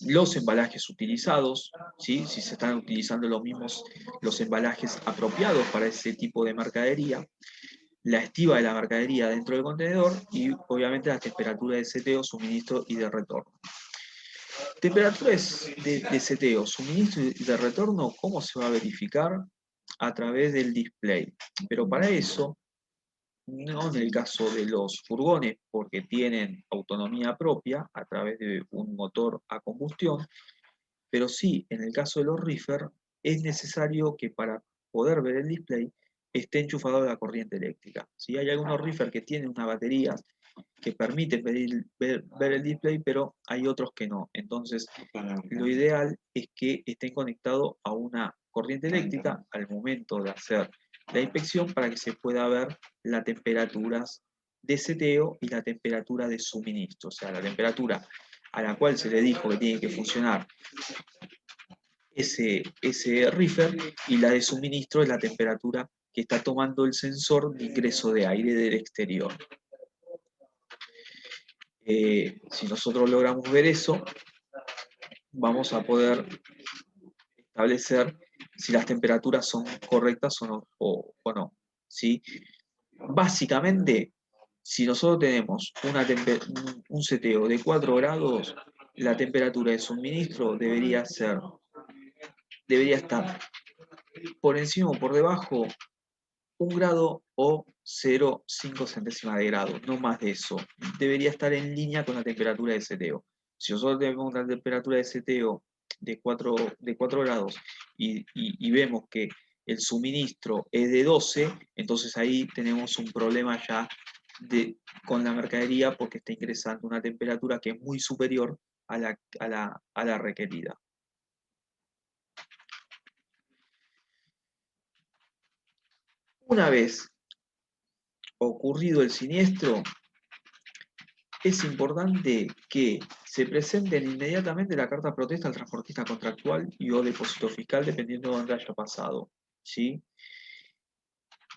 Speaker 2: Los embalajes utilizados, ¿sí? Si se están utilizando los embalajes apropiados para ese tipo de mercadería, la estiva de la mercadería dentro del contenedor y obviamente la temperatura de seteo, suministro y de retorno. Temperaturas de seteo, suministro y de retorno, ¿cómo se va a verificar? A través del display. Pero para eso, no en el caso de los furgones, porque tienen autonomía propia a través de un motor a combustión, pero sí, en el caso de los reefer, es necesario que para poder ver el display esté enchufado a la corriente eléctrica. ¿Sí? Hay algunos reefer que tienen una batería que permite ver el display, pero hay otros que no. Entonces, lo ideal es que estén conectados a una corriente eléctrica al momento de hacer la inspección para que se pueda ver las temperaturas de seteo y la temperatura de suministro, o sea, la temperatura a la cual se le dijo que tiene que funcionar ese reefer, y la de suministro es la temperatura que está tomando el sensor de ingreso de aire del exterior. Si nosotros logramos ver eso, vamos a poder establecer si las temperaturas son correctas o no. ¿Sí? Básicamente, si nosotros tenemos un seteo de 4 grados, la temperatura de suministro debería estar por encima o por debajo 1 grado o 0,5 centésimas de grado, no más de eso. Debería estar en línea con la temperatura de seteo. Si nosotros tenemos una temperatura de seteo de 4 grados y vemos que el suministro es de 12, entonces ahí tenemos un problema ya con la mercadería porque está ingresando una temperatura que es muy superior a la requerida. Una vez ocurrido el siniestro, es importante que se presenten inmediatamente la carta protesta al transportista contractual y o depósito fiscal, dependiendo de dónde haya pasado, ¿sí?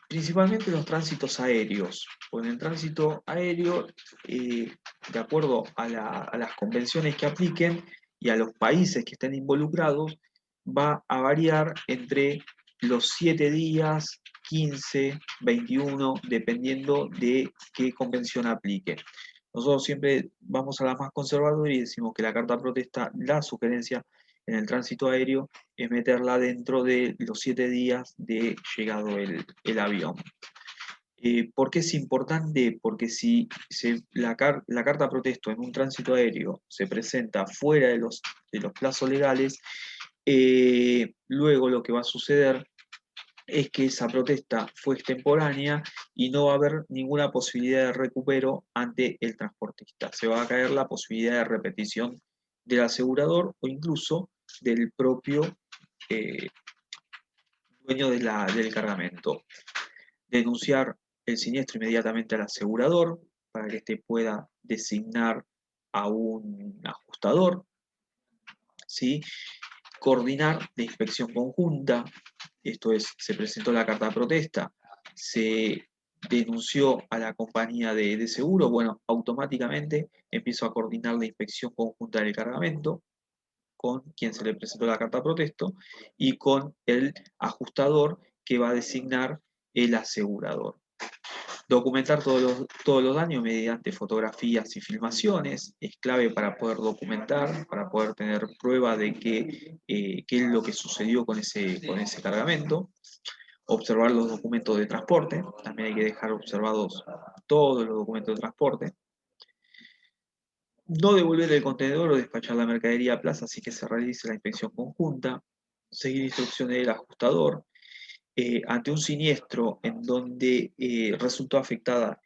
Speaker 2: Principalmente en los tránsitos aéreos. Pues en el tránsito aéreo, de acuerdo a las convenciones que apliquen y a los países que estén involucrados, va a variar entre los 7 días, 15, 21, dependiendo de qué convención aplique. Nosotros siempre vamos a la más conservadora y decimos que la carta protesta, la sugerencia en el tránsito aéreo, es meterla dentro de los 7 días de llegado el avión. ¿Por qué es importante? Porque si la carta protesto en un tránsito aéreo se presenta fuera de los plazos legales, luego lo que va a suceder es que esa protesta fue extemporánea y no va a haber ninguna posibilidad de recupero ante el transportista. Se va a caer la posibilidad de repetición del asegurador o incluso del propio eh, dueño del cargamento. Denunciar el siniestro inmediatamente al asegurador para que éste pueda designar a un ajustador, ¿sí? Coordinar la inspección conjunta, esto es, se presentó la carta de protesta, se denunció a la compañía de seguro, bueno, automáticamente empiezo a coordinar la inspección conjunta del cargamento con quien se le presentó la carta de protesto y con el ajustador que va a designar el asegurador. Documentar todos los daños mediante fotografías y filmaciones es clave para poder documentar, para poder tener prueba de qué es lo que sucedió con ese cargamento. Observar los documentos de transporte, también hay que dejar observados todos los documentos de transporte. No devolver el contenedor o despachar la mercadería a plaza así que se realice la inspección conjunta. Seguir instrucciones del ajustador. Ante un siniestro en donde resultó afectada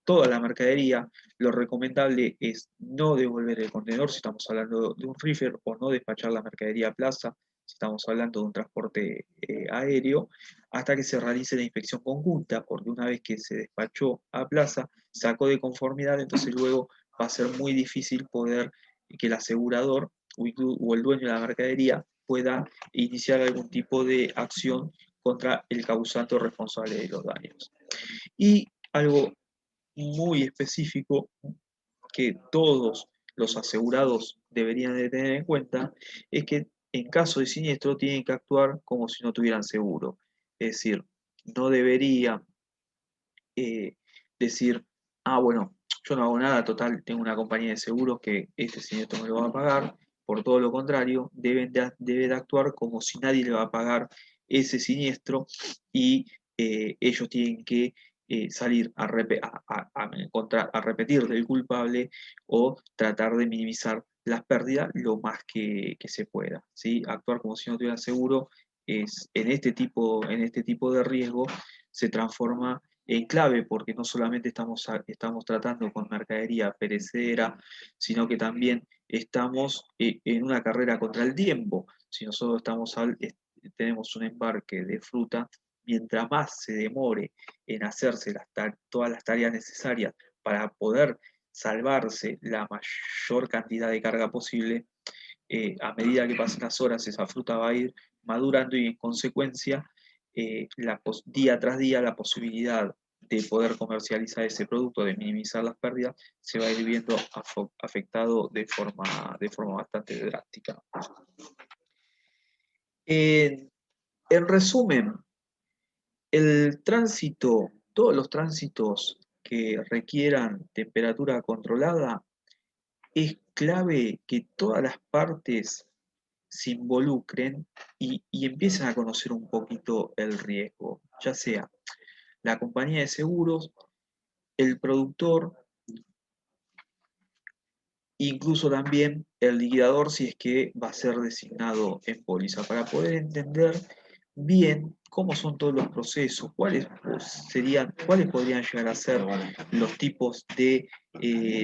Speaker 2: toda la mercadería, lo recomendable es no devolver el contenedor si estamos hablando de un reefer o no despachar la mercadería a plaza si estamos hablando de un transporte aéreo, hasta que se realice la inspección conjunta, porque una vez que se despachó a plaza, sacó de conformidad, entonces luego va a ser muy difícil poder que el asegurador o el dueño de la mercadería pueda iniciar algún tipo de acción contra el causante o responsable de los daños. Y algo muy específico que todos los asegurados deberían de tener en cuenta es que en caso de siniestro tienen que actuar como si no tuvieran seguro. Es decir, no deberían decir, ah, bueno, yo no hago nada, total, tengo una compañía de seguros que este siniestro me lo va a pagar. Por todo lo contrario, deben de actuar como si nadie le va a pagar ese siniestro y ellos tienen que salir a repetir del culpable o tratar de minimizar las pérdidas lo más que se pueda, ¿sí? Actuar como si no tuviera seguro es, en este tipo de riesgo se transforma en clave porque no solamente estamos tratando con mercadería perecedera, sino que también estamos en una carrera contra el tiempo. Si nosotros tenemos un embarque de fruta, mientras más se demore en hacerse todas las tareas necesarias para poder salvarse la mayor cantidad de carga posible, a medida que pasen las horas esa fruta va a ir madurando y en consecuencia día tras día la posibilidad de poder comercializar ese producto, de minimizar las pérdidas, se va a ir viendo afectado de forma bastante drástica. En resumen, todos los tránsitos que requieran temperatura controlada, es clave que todas las partes se involucren y empiecen a conocer un poquito el riesgo, ya sea la compañía de seguros, el productor, incluso también el liquidador si es que va a ser designado en póliza, para poder entender bien cómo son todos los procesos, cuáles podrían llegar a ser los tipos de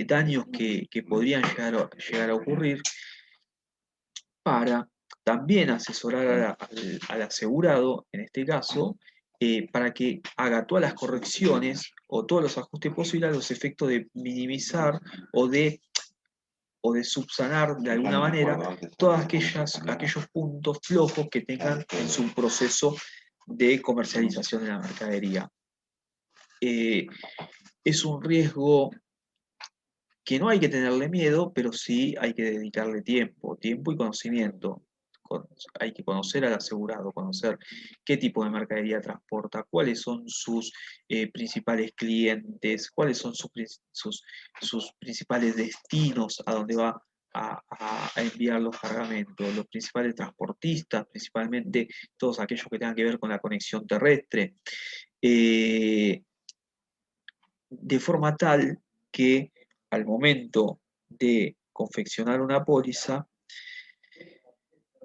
Speaker 2: daños que podrían llegar a ocurrir, para también asesorar al asegurado, en este caso, para que haga todas las correcciones o todos los ajustes posibles a los efectos de minimizar o de subsanar de alguna manera todos aquellos puntos flojos que tengan en su proceso de comercialización de la mercadería. Es un riesgo que no hay que tenerle miedo, pero sí hay que dedicarle tiempo y conocimiento. Hay que conocer al asegurado, conocer qué tipo de mercadería transporta, cuáles son sus principales clientes, cuáles son sus principales destinos a donde va a enviar los cargamentos, los principales transportistas, principalmente todos aquellos que tengan que ver con la conexión terrestre, de forma tal que al momento de confeccionar una póliza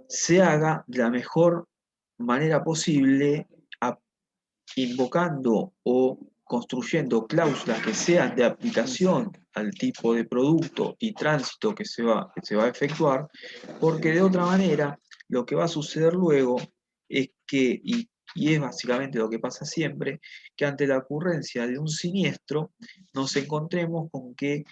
Speaker 2: se haga de la mejor manera posible, invocando o construyendo cláusulas que sean de aplicación al tipo de producto y tránsito que se va a efectuar, porque de otra manera lo que va a suceder luego es que, y es básicamente lo que pasa siempre, que ante la ocurrencia de un siniestro nos encontremos con que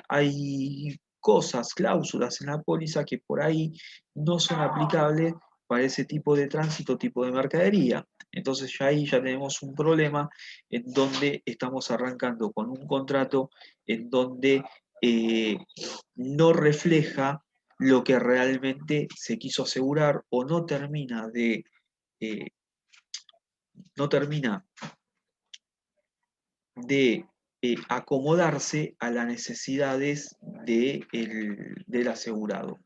Speaker 2: hay cosas, cláusulas en la póliza que por ahí no son aplicables para ese tipo de tránsito, tipo de mercadería. Entonces ya ahí ya tenemos un problema en donde estamos arrancando con un contrato en donde no refleja lo que realmente se quiso asegurar o no termina eh, no termina de acomodarse a las necesidades del asegurado.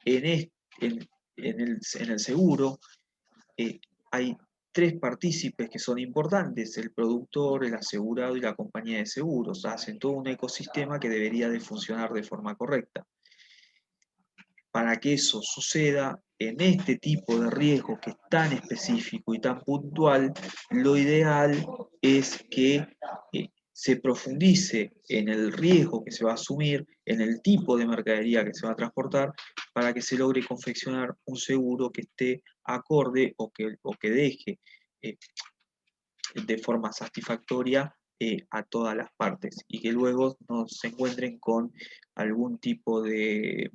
Speaker 2: En el seguro hay tres partícipes que son importantes: el productor, el asegurado y la compañía de seguros. Hacen todo un ecosistema que debería de funcionar de forma correcta. Para que eso suceda en este tipo de riesgo que es tan específico y tan puntual, lo ideal es que se profundice en el riesgo que se va a asumir, en el tipo de mercadería que se va a transportar, para que se logre confeccionar un seguro que esté acorde o que deje de forma satisfactoria a todas las partes, y que luego no se encuentren con algún tipo de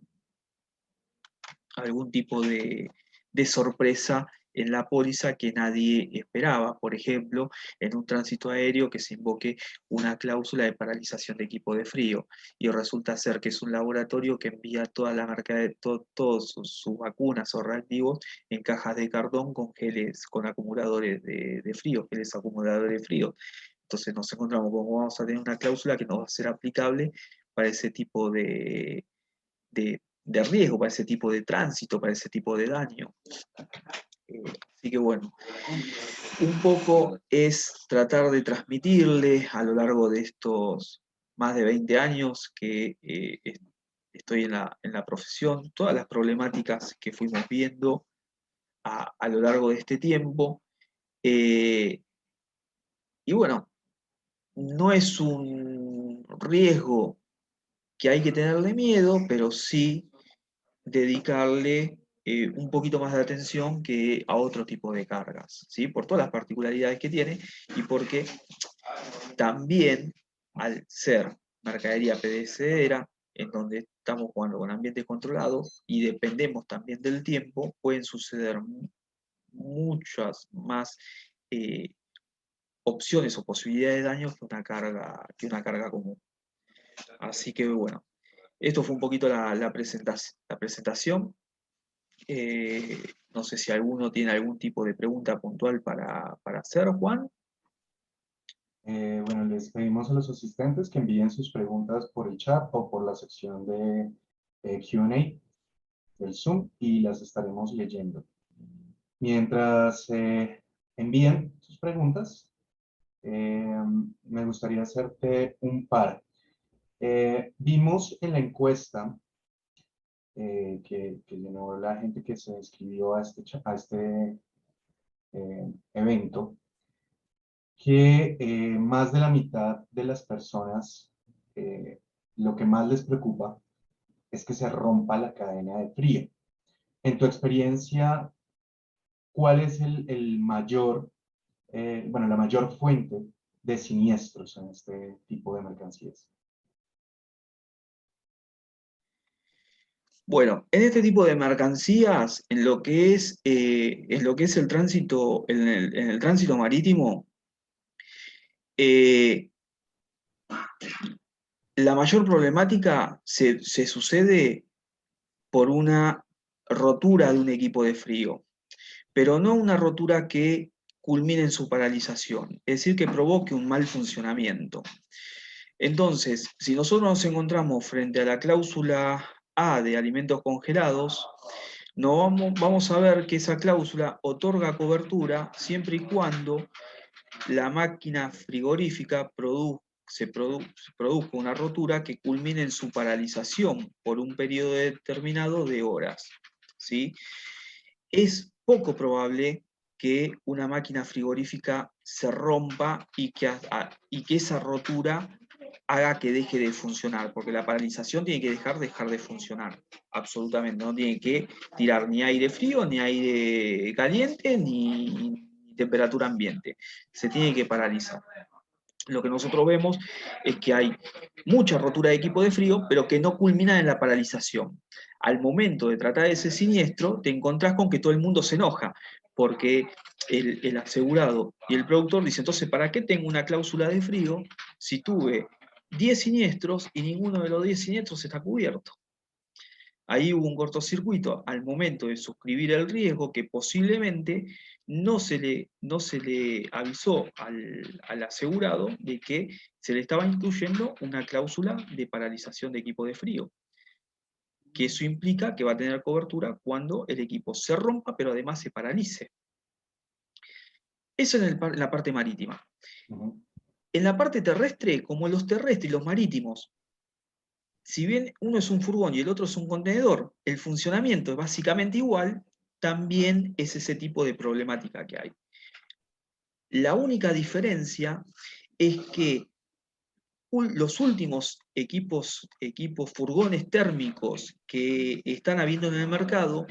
Speaker 2: sorpresa en la póliza que nadie esperaba. Por ejemplo, en un tránsito aéreo que se invoque una cláusula de paralización de equipo de frío y resulta ser que es un laboratorio que envía toda la marca de todas sus vacunas o reactivos en cajas de cartón con geles, con acumuladores de frío, geles acumuladores de frío. Entonces nos encontramos con que vamos a tener una cláusula que no va a ser aplicable para ese tipo de riesgo, para ese tipo de tránsito, para ese tipo de daño. Así que bueno, un poco es tratar de transmitirle a lo largo de estos más de 20 años que estoy en la profesión, todas las problemáticas que fuimos viendo a lo largo de este tiempo. Y bueno, no es un riesgo que hay que tenerle miedo, pero sí dedicarle un poquito más de atención que a otro tipo de cargas, ¿sí? Por todas las particularidades que tiene y porque también, al ser mercadería perecedera, en donde estamos jugando con ambientes controlados y dependemos también del tiempo, pueden suceder muchas más opciones o posibilidades de daño que una carga común. Así que bueno, esto fue un poquito la presentación. No sé si alguno tiene algún tipo de pregunta puntual para hacer, Juan.
Speaker 1: Bueno, les pedimos a los asistentes que envíen sus preguntas por el chat o por la sección de Q&A del Zoom y las estaremos leyendo. Mientras envían sus preguntas, me gustaría hacerte un par. Vimos en la encuesta que llenó la gente que se inscribió a este evento, que más de la mitad de las personas lo que más les preocupa es que se rompa la cadena de frío. En tu experiencia, ¿cuál es el mayor, bueno, la mayor fuente de siniestros en este tipo de mercancías?
Speaker 2: Bueno, en este tipo de mercancías, en lo que es el tránsito, en el tránsito marítimo, eh, la mayor problemática se sucede por una rotura de un equipo de frío, pero no una rotura que culmine en su paralización, es decir, que provoque un mal funcionamiento. Entonces, si nosotros nos encontramos frente a la cláusula A de alimentos congelados, vamos a ver que esa cláusula otorga cobertura siempre y cuando la máquina frigorífica produzca una rotura que culmine en su paralización por un periodo determinado de horas, ¿sí? Es poco probable que una máquina frigorífica se rompa y que esa rotura haga que deje de funcionar, porque la paralización tiene que dejar de funcionar, absolutamente, no tiene que tirar ni aire frío, ni aire caliente, ni temperatura ambiente, se tiene que paralizar. Lo que nosotros vemos es que hay mucha rotura de equipo de frío, pero que no culmina en la paralización. Al momento de tratar ese siniestro, te encontrás con que todo el mundo se enoja, porque el asegurado y el productor dicen, entonces, ¿para qué tengo una cláusula de frío si tuve 10 siniestros y ninguno de los 10 siniestros está cubierto? Ahí hubo un cortocircuito al momento de suscribir el riesgo que posiblemente no se le avisó al asegurado de que se le estaba incluyendo una cláusula de paralización de equipo de frío, que eso implica que va a tener cobertura cuando el equipo se rompa, pero además se paralice. Eso en la parte marítima. En la parte terrestre, como los terrestres y los marítimos, si bien uno es un furgón y el otro es un contenedor, el funcionamiento es básicamente igual, también es ese tipo de problemática que hay. La única diferencia es que los últimos equipos furgones térmicos que están habiendo en el mercado,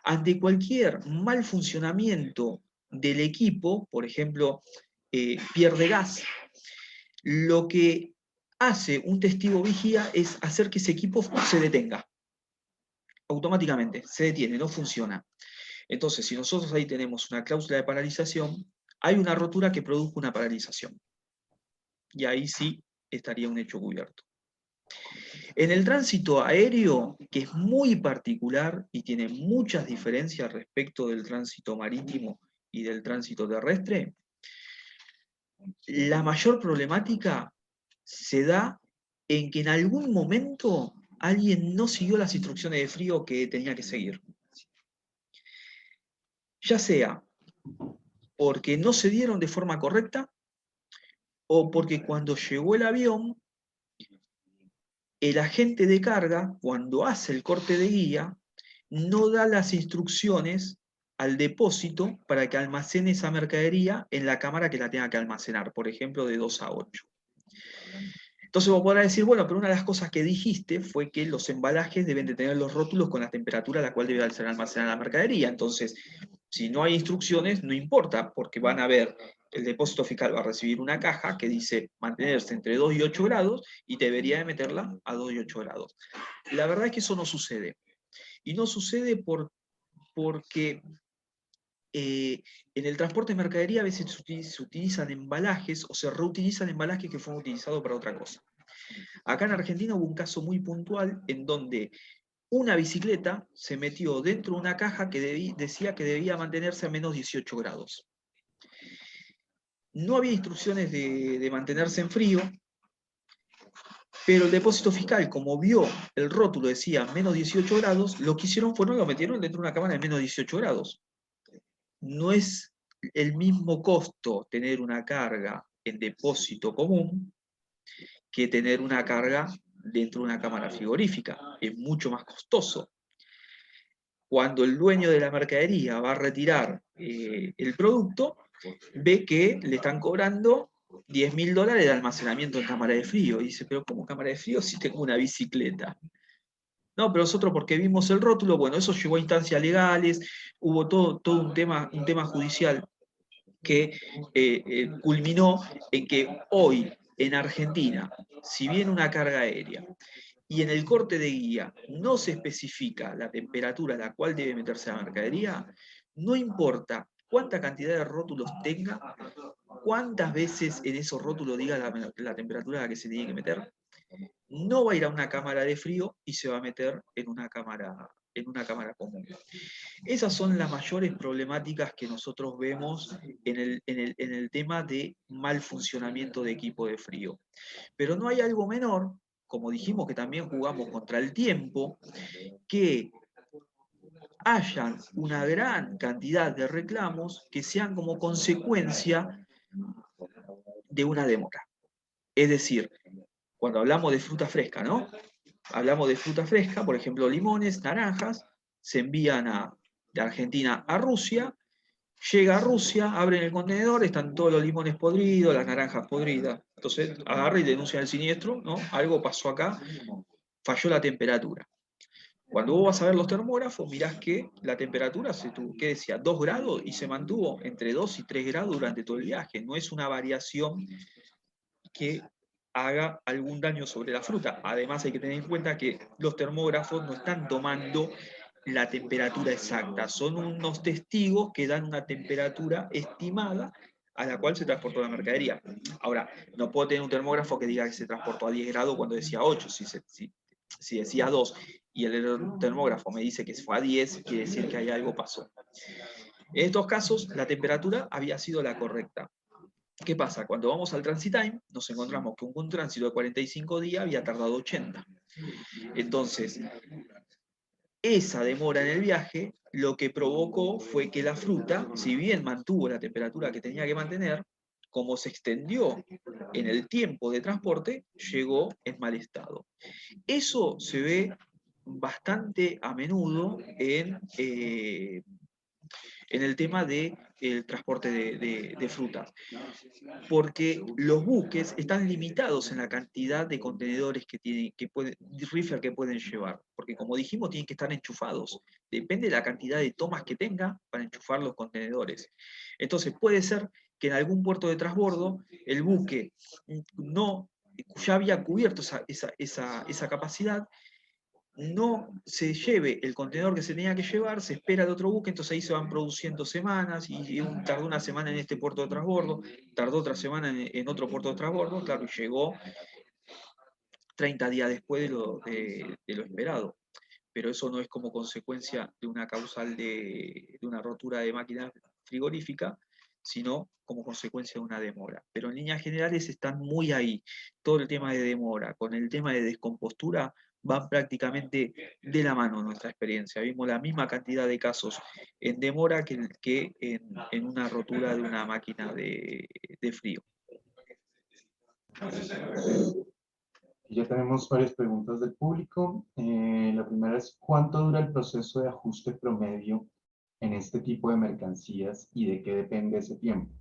Speaker 2: ante cualquier mal funcionamiento del equipo, por ejemplo, pierde gas, lo que hace un testigo vigía es hacer que ese equipo se detenga. Automáticamente, se detiene, no funciona. Entonces, si nosotros ahí tenemos una cláusula de paralización, hay una rotura que produzca una paralización. Y ahí sí estaría un hecho cubierto. En el tránsito aéreo, que es muy particular y tiene muchas diferencias respecto del tránsito marítimo y del tránsito terrestre, la mayor problemática se da en que en algún momento alguien no siguió las instrucciones de frío que tenía que seguir. Ya sea porque no se dieron de forma correcta o porque cuando llegó el avión, el agente de carga, cuando hace el corte de guía, no da las instrucciones al depósito para que almacene esa mercadería en la cámara que la tenga que almacenar, por ejemplo, de 2 a 8. Entonces vos podrás decir, bueno, pero una de las cosas que dijiste fue que los embalajes deben de tener los rótulos con la temperatura a la cual debe ser almacenada la mercadería. Entonces, si no hay instrucciones, no importa, porque van a ver, el depósito fiscal va a recibir una caja que dice mantenerse entre 2 y 8 grados y debería de meterla a 2 y 8 grados. La verdad es que eso no sucede. Y no sucede porque en el transporte de mercadería a veces se utilizan embalajes o se reutilizan embalajes que fueron utilizados para otra cosa. Acá en Argentina hubo un caso muy puntual en donde una bicicleta se metió dentro de una caja que decía que debía mantenerse a menos 18 grados. No había instrucciones de mantenerse en frío, pero el depósito fiscal, como vio el rótulo decía menos 18 grados, lo que hicieron fue lo metieron dentro de una cámara de menos 18 grados. No es el mismo costo tener una carga en depósito común que tener una carga dentro de una cámara frigorífica. Es mucho más costoso. Cuando el dueño de la mercadería va a retirar el producto, ve que le están cobrando $10.000 de almacenamiento en cámara de frío. Y dice, pero ¿cómo cámara de frío si tengo una bicicleta? No, pero nosotros porque vimos el rótulo, bueno, eso llegó a instancias legales, hubo todo un tema judicial que culminó en que hoy en Argentina, si viene una carga aérea y en el corte de guía no se especifica la temperatura a la cual debe meterse la mercadería, no importa cuánta cantidad de rótulos tenga, cuántas veces en esos rótulos diga la temperatura a la que se tiene que meter, no va a ir a una cámara de frío y se va a meter en una cámara común. Esas son las mayores problemáticas que nosotros vemos en el tema de mal funcionamiento de equipo de frío. Pero no hay algo menor, como dijimos que también jugamos contra el tiempo, que hayan una gran cantidad de reclamos que sean como consecuencia de una demora. Es decir, cuando hablamos de fruta fresca, ¿no? Hablamos de fruta fresca, por ejemplo, limones, naranjas, se envían de Argentina a Rusia Llega a Rusia, abren el contenedor, están todos los limones podridos, las naranjas podridas. Entonces agarra y denuncia el siniestro, ¿no? Algo pasó acá, falló la temperatura. Cuando vos vas a ver los termógrafos, mirás que la temperatura se tuvo, ¿qué decía? 2 grados y se mantuvo entre 2 y 3 grados durante todo el viaje. No es una variación que haga algún daño sobre la fruta. Además hay que tener en cuenta que los termógrafos no están tomando la temperatura exacta, son unos testigos que dan una temperatura estimada a la cual se transportó la mercadería. Ahora, no puedo tener un termógrafo que diga que se transportó a 10 grados cuando decía 8, si decía 2 y el termógrafo me dice que fue a 10, quiere decir que hay algo pasó. En estos casos, la temperatura había sido la correcta. ¿Qué pasa? Cuando vamos al transit time, nos encontramos que un tránsito de 45 días había tardado 80. Entonces, esa demora en el viaje lo que provocó fue que la fruta, si bien mantuvo la temperatura que tenía que mantener, como se extendió en el tiempo de transporte, llegó en mal estado. Eso se ve bastante a menudo en el tema del transporte de frutas, porque los buques están limitados en la cantidad de contenedores reefer que pueden llevar, porque como dijimos, tienen que estar enchufados. Depende de la cantidad de tomas que tenga para enchufar los contenedores. Entonces puede ser que en algún puerto de transbordo el buque no ya había cubierto esa capacidad, no se lleve el contenedor que se tenía que llevar, se espera de otro buque, entonces ahí se van produciendo semanas, y tardó una semana en este puerto de transbordo, tardó otra semana en otro puerto de transbordo, claro, y llegó 30 días después de lo esperado. Pero eso no es como consecuencia de una causal de una rotura de máquina frigorífica, sino como consecuencia de una demora. Pero en líneas generales están muy ahí. Todo el tema de demora con el tema de descompostura van prácticamente de la mano en nuestra experiencia. Vimos la misma cantidad de casos en demora que en una rotura de una máquina de frío.
Speaker 1: Y ya tenemos varias preguntas del público. La primera es, ¿cuánto dura el proceso de ajuste promedio en este tipo de mercancías y de qué depende ese tiempo?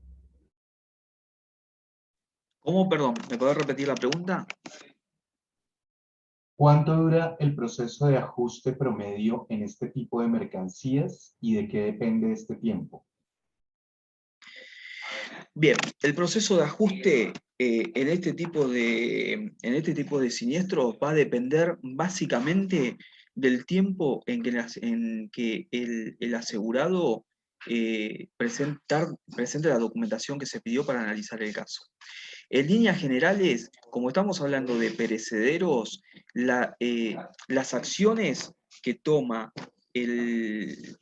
Speaker 2: ¿Cómo, perdón? ¿Me podés repetir la pregunta?
Speaker 1: ¿Cuánto dura el proceso de ajuste promedio en este tipo de mercancías y de qué depende este tiempo?
Speaker 2: Bien, el proceso de ajuste en este tipo de siniestros va a depender básicamente del tiempo en que el asegurado presente la documentación que se pidió para analizar el caso. En líneas generales, como estamos hablando de perecederos, las acciones que toma el,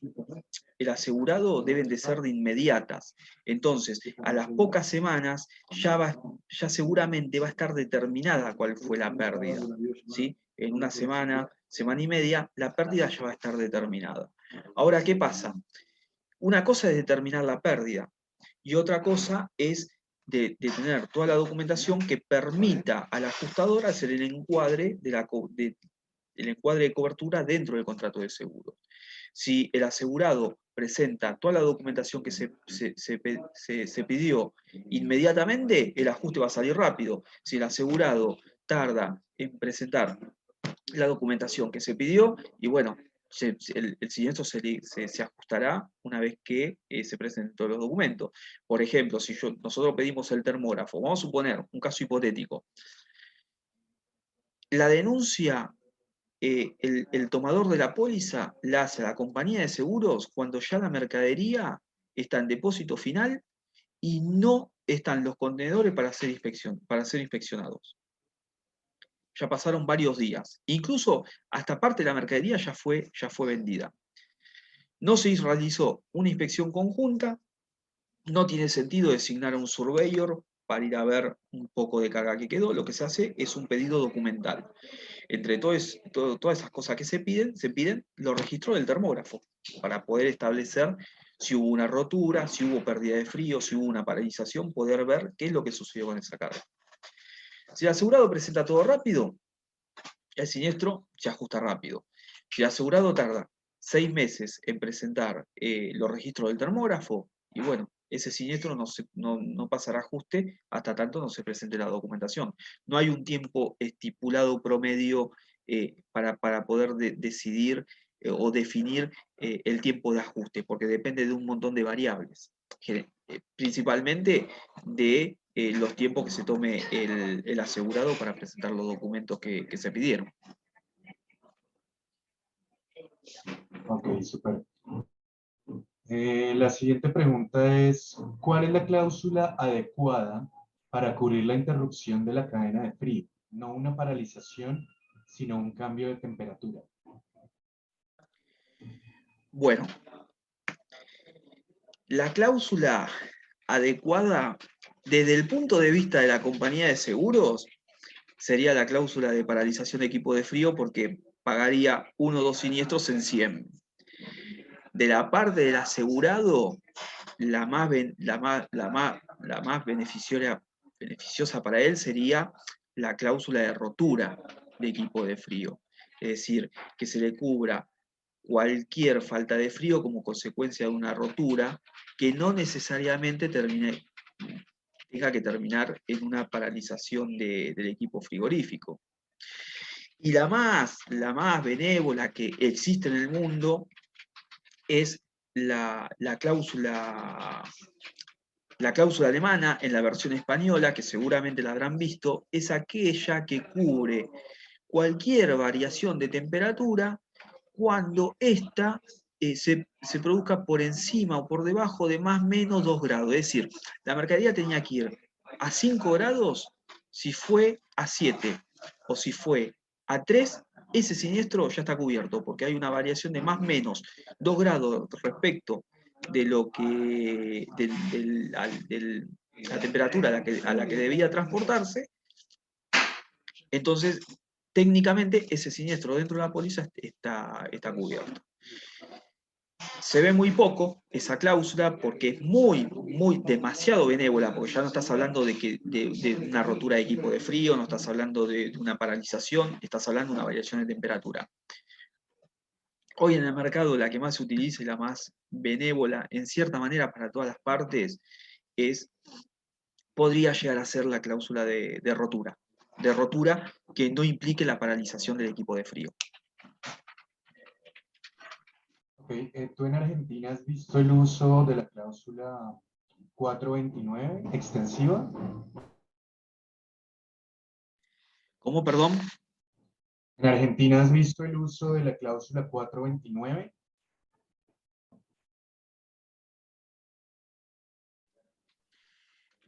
Speaker 2: el asegurado deben de ser de inmediatas. Entonces, a las pocas semanas ya seguramente va a estar determinada cuál fue la pérdida, ¿sí? En una semana, semana y media, la pérdida ya va a estar determinada. Ahora, ¿qué pasa? Una cosa es determinar la pérdida y otra cosa es de tener toda la documentación que permita al ajustador hacer el encuadre el encuadre de cobertura dentro del contrato de seguro. Si el asegurado presenta toda la documentación que se pidió inmediatamente, el ajuste va a salir rápido. Si el asegurado tarda en presentar la documentación que se pidió, y bueno, el siniestro se ajustará una vez que se presenten todos los documentos. Por ejemplo, si nosotros pedimos el termógrafo, vamos a suponer un caso hipotético. La denuncia, el tomador de la póliza la hace a la compañía de seguros cuando ya la mercadería está en depósito final y no están los contenedores para ser inspeccionados. Ya pasaron varios días. Incluso hasta parte de la mercadería ya fue vendida. No se realizó una inspección conjunta, no tiene sentido designar a un surveyor para ir a ver un poco de carga que quedó. Lo que se hace es un pedido documental. Entre todas esas cosas que se piden los registros del termógrafo para poder establecer si hubo una rotura, si hubo pérdida de frío, si hubo una paralización, poder ver qué es lo que sucedió con esa carga. Si el asegurado presenta todo rápido, el siniestro se ajusta rápido. Si el asegurado tarda 6 meses en presentar los registros del termógrafo, Y bueno, ese siniestro no pasará ajuste hasta tanto no se presente la documentación. No hay un tiempo estipulado promedio para poder decidir o definir el tiempo de ajuste, porque depende de un montón de variables, principalmente de los tiempos que se tome el asegurado para presentar los documentos que se pidieron.
Speaker 1: Ok, súper. La siguiente pregunta es, ¿cuál es la cláusula adecuada para cubrir la interrupción de la cadena de frío? No una paralización, sino un cambio de temperatura.
Speaker 2: Bueno, la cláusula adecuada desde el punto de vista de la compañía de seguros sería la cláusula de paralización de equipo de frío porque pagaría 1 o 2 siniestros en 100. De la parte del asegurado, la más beneficiosa para él sería la cláusula de rotura de equipo de frío. Es decir, que se le cubra cualquier falta de frío como consecuencia de una rotura que no necesariamente tenga que terminar en una paralización del equipo frigorífico. Y la más benévola que existe en el mundo es la cláusula alemana, en la versión española, que seguramente la habrán visto, es aquella que cubre cualquier variación de temperatura cuando ésta se produzca por encima o por debajo de más o menos 2 grados. Es decir, la mercadería tenía que ir a 5 grados si fue a 7, o si fue a 3, ese siniestro ya está cubierto, porque hay una variación de más o menos 2 grados respecto de lo que la temperatura a la que debía transportarse. Entonces, técnicamente ese siniestro dentro de la póliza está cubierto. Se ve muy poco esa cláusula porque es demasiado benévola, porque ya no estás hablando de una rotura de equipo de frío, no estás hablando de una paralización, estás hablando de una variación de temperatura. Hoy en el mercado la que más se utiliza y la más benévola, en cierta manera para todas las partes, podría llegar a ser la cláusula de rotura que no implique la paralización del equipo de frío.
Speaker 1: Okay. ¿Tú en Argentina has visto el uso de la cláusula 429 extensiva?
Speaker 2: ¿Cómo, perdón?
Speaker 1: ¿En Argentina has visto el uso de la cláusula 429?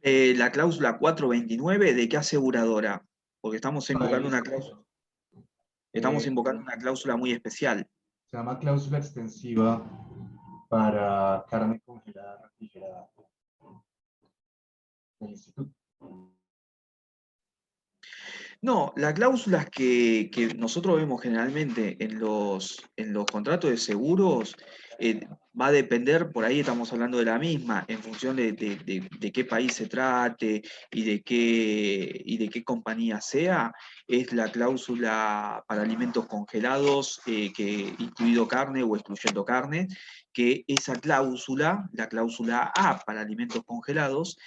Speaker 2: La cláusula 429, ¿de qué aseguradora? Porque estamos invocando una cláusula. Estamos
Speaker 1: Eh,
Speaker 2: invocando una cláusula muy especial.
Speaker 1: Se llama cláusula extensiva para carne congelada refrigerada del instituto.
Speaker 2: No, las cláusulas que nosotros vemos generalmente en los contratos de seguros va a depender, por ahí estamos hablando de la misma, en función de qué país se trate y de qué compañía sea, es la cláusula para alimentos congelados, incluido carne o excluyendo carne, que esa cláusula, la cláusula A para alimentos congelados,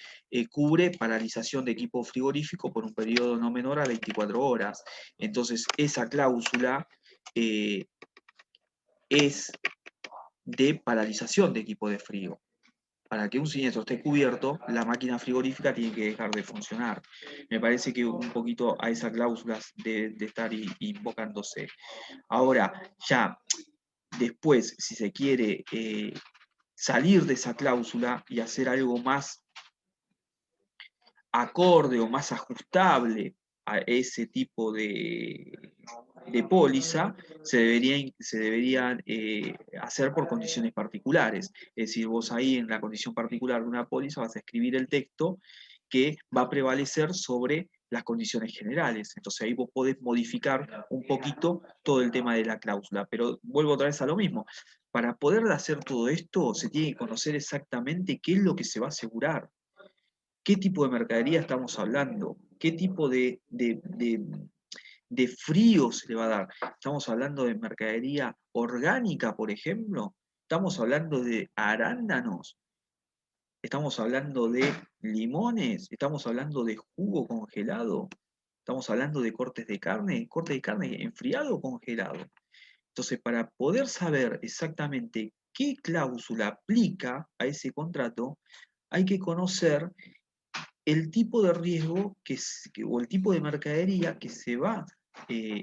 Speaker 2: cubre paralización de equipo frigorífico por un periodo no menor a 24 horas. Entonces, esa cláusula es de paralización de equipo de frío. Para que un siniestro esté cubierto, la máquina frigorífica tiene que dejar de funcionar. Me parece que un poquito a esas cláusulas de estar invocándose. Ahora, ya después, si se quiere salir de esa cláusula y hacer algo más acorde o más ajustable a ese tipo de póliza, se deberían hacer por condiciones particulares. Es decir, vos ahí en la condición particular de una póliza vas a escribir el texto que va a prevalecer sobre las condiciones generales. Entonces ahí vos podés modificar un poquito todo el tema de la cláusula. Pero vuelvo otra vez a lo mismo. Para poder hacer todo esto, se tiene que conocer exactamente qué es lo que se va a asegurar. ¿Qué tipo de mercadería estamos hablando? ¿Qué tipo de frío se le va a dar? ¿Estamos hablando de mercadería orgánica, por ejemplo? ¿Estamos hablando de arándanos? estamos hablando de limones, estamos hablando de jugo congelado, estamos hablando de corte de carne enfriado o congelado. Entonces, para poder saber exactamente qué cláusula aplica a ese contrato, hay que conocer el tipo de riesgo o el tipo de mercadería que se va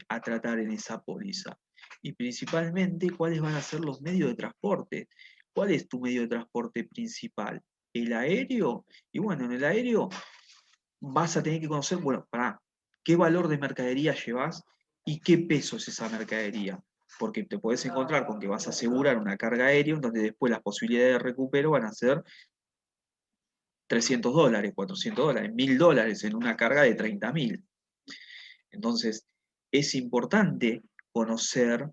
Speaker 2: a tratar en esa póliza. Y principalmente, cuáles van a ser los medios de transporte. ¿Cuál es tu medio de transporte principal? ¿El aéreo? Y bueno, en el aéreo vas a tener que conocer, bueno, qué valor de mercadería llevas y qué peso es esa mercadería. Porque te puedes encontrar con que vas a asegurar una carga aérea, donde después las posibilidades de recupero van a ser $300, $400, $1000 en una carga de 30.000. Entonces, es importante conocer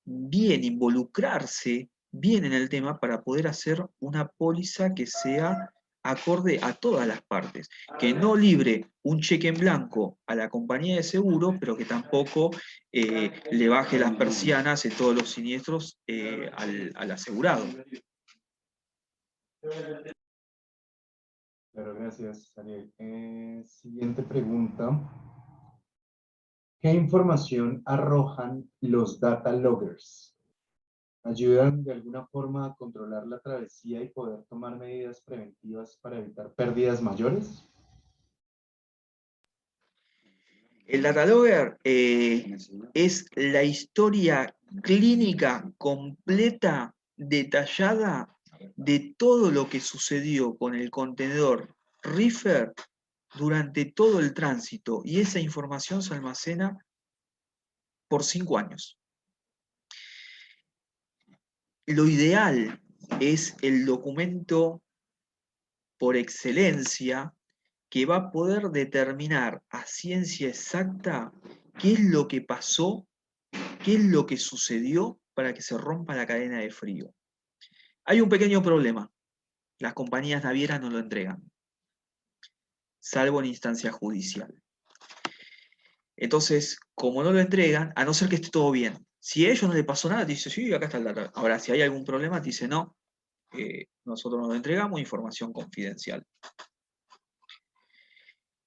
Speaker 2: bien, involucrarse bien en el tema para poder hacer una póliza que sea acorde a todas las partes, que no libre un cheque en blanco a la compañía de seguro, pero que tampoco le baje las persianas en todos los siniestros al asegurado.
Speaker 1: Claro, gracias, Ariel. Siguiente pregunta. ¿Qué información arrojan los data loggers? ¿Ayudan de alguna forma a controlar la travesía y poder tomar medidas preventivas para evitar pérdidas mayores?
Speaker 2: El data logger es la historia clínica completa, detallada, de todo lo que sucedió con el contenedor reefer durante todo el tránsito, y esa información se almacena por 5 años. Lo ideal es el documento por excelencia que va a poder determinar a ciencia exacta qué es lo que pasó, qué es lo que sucedió para que se rompa la cadena de frío. Hay un pequeño problema: las compañías navieras no lo entregan, salvo en instancia judicial. Entonces, como no lo entregan, a no ser que esté todo bien, si a ellos no les pasó nada, te dice, sí, acá está el dato. Ahora, si hay algún problema, te dice, no, nosotros no lo entregamos, información confidencial.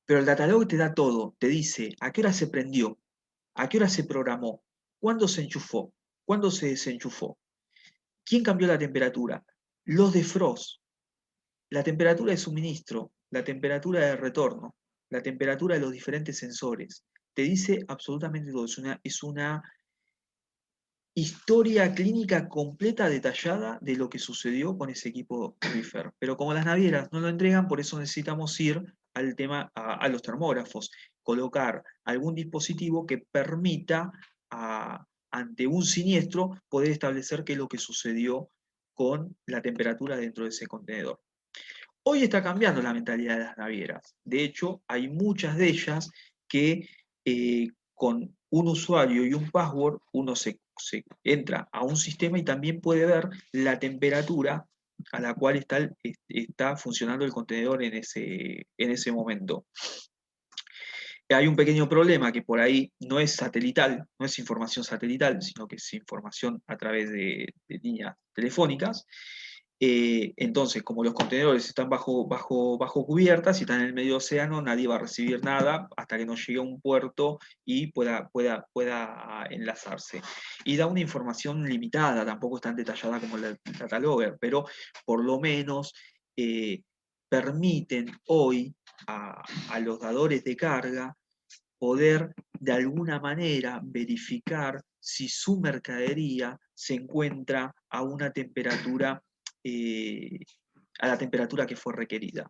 Speaker 2: Pero el datalog te da todo, te dice a qué hora se prendió, a qué hora se programó, cuándo se enchufó, cuándo se desenchufó, quién cambió la temperatura, los defrost, la temperatura de suministro, la temperatura de retorno, la temperatura de los diferentes sensores. Te dice absolutamente todo. Es una historia clínica completa, detallada de lo que sucedió con ese equipo reefer. Pero como las navieras no lo entregan, por eso necesitamos ir al tema, a los termógrafos, colocar algún dispositivo que permita ante un siniestro poder establecer qué es lo que sucedió con la temperatura dentro de ese contenedor. Hoy está cambiando la mentalidad de las navieras. De hecho, hay muchas de ellas que con un usuario y un password uno se entra a un sistema y también puede ver la temperatura a la cual está funcionando el contenedor en ese momento. Hay un pequeño problema que por ahí no es satelital, no es información satelital, sino que es información a través de líneas telefónicas. Entonces, como los contenedores están bajo cubierta, si están en el medio océano, nadie va a recibir nada hasta que no llegue a un puerto y pueda enlazarse. Y da una información limitada, tampoco es tan detallada como el data logger, pero por lo menos permiten hoy a los dadores de carga poder de alguna manera verificar si su mercadería se encuentra a una temperatura, a la temperatura que fue requerida.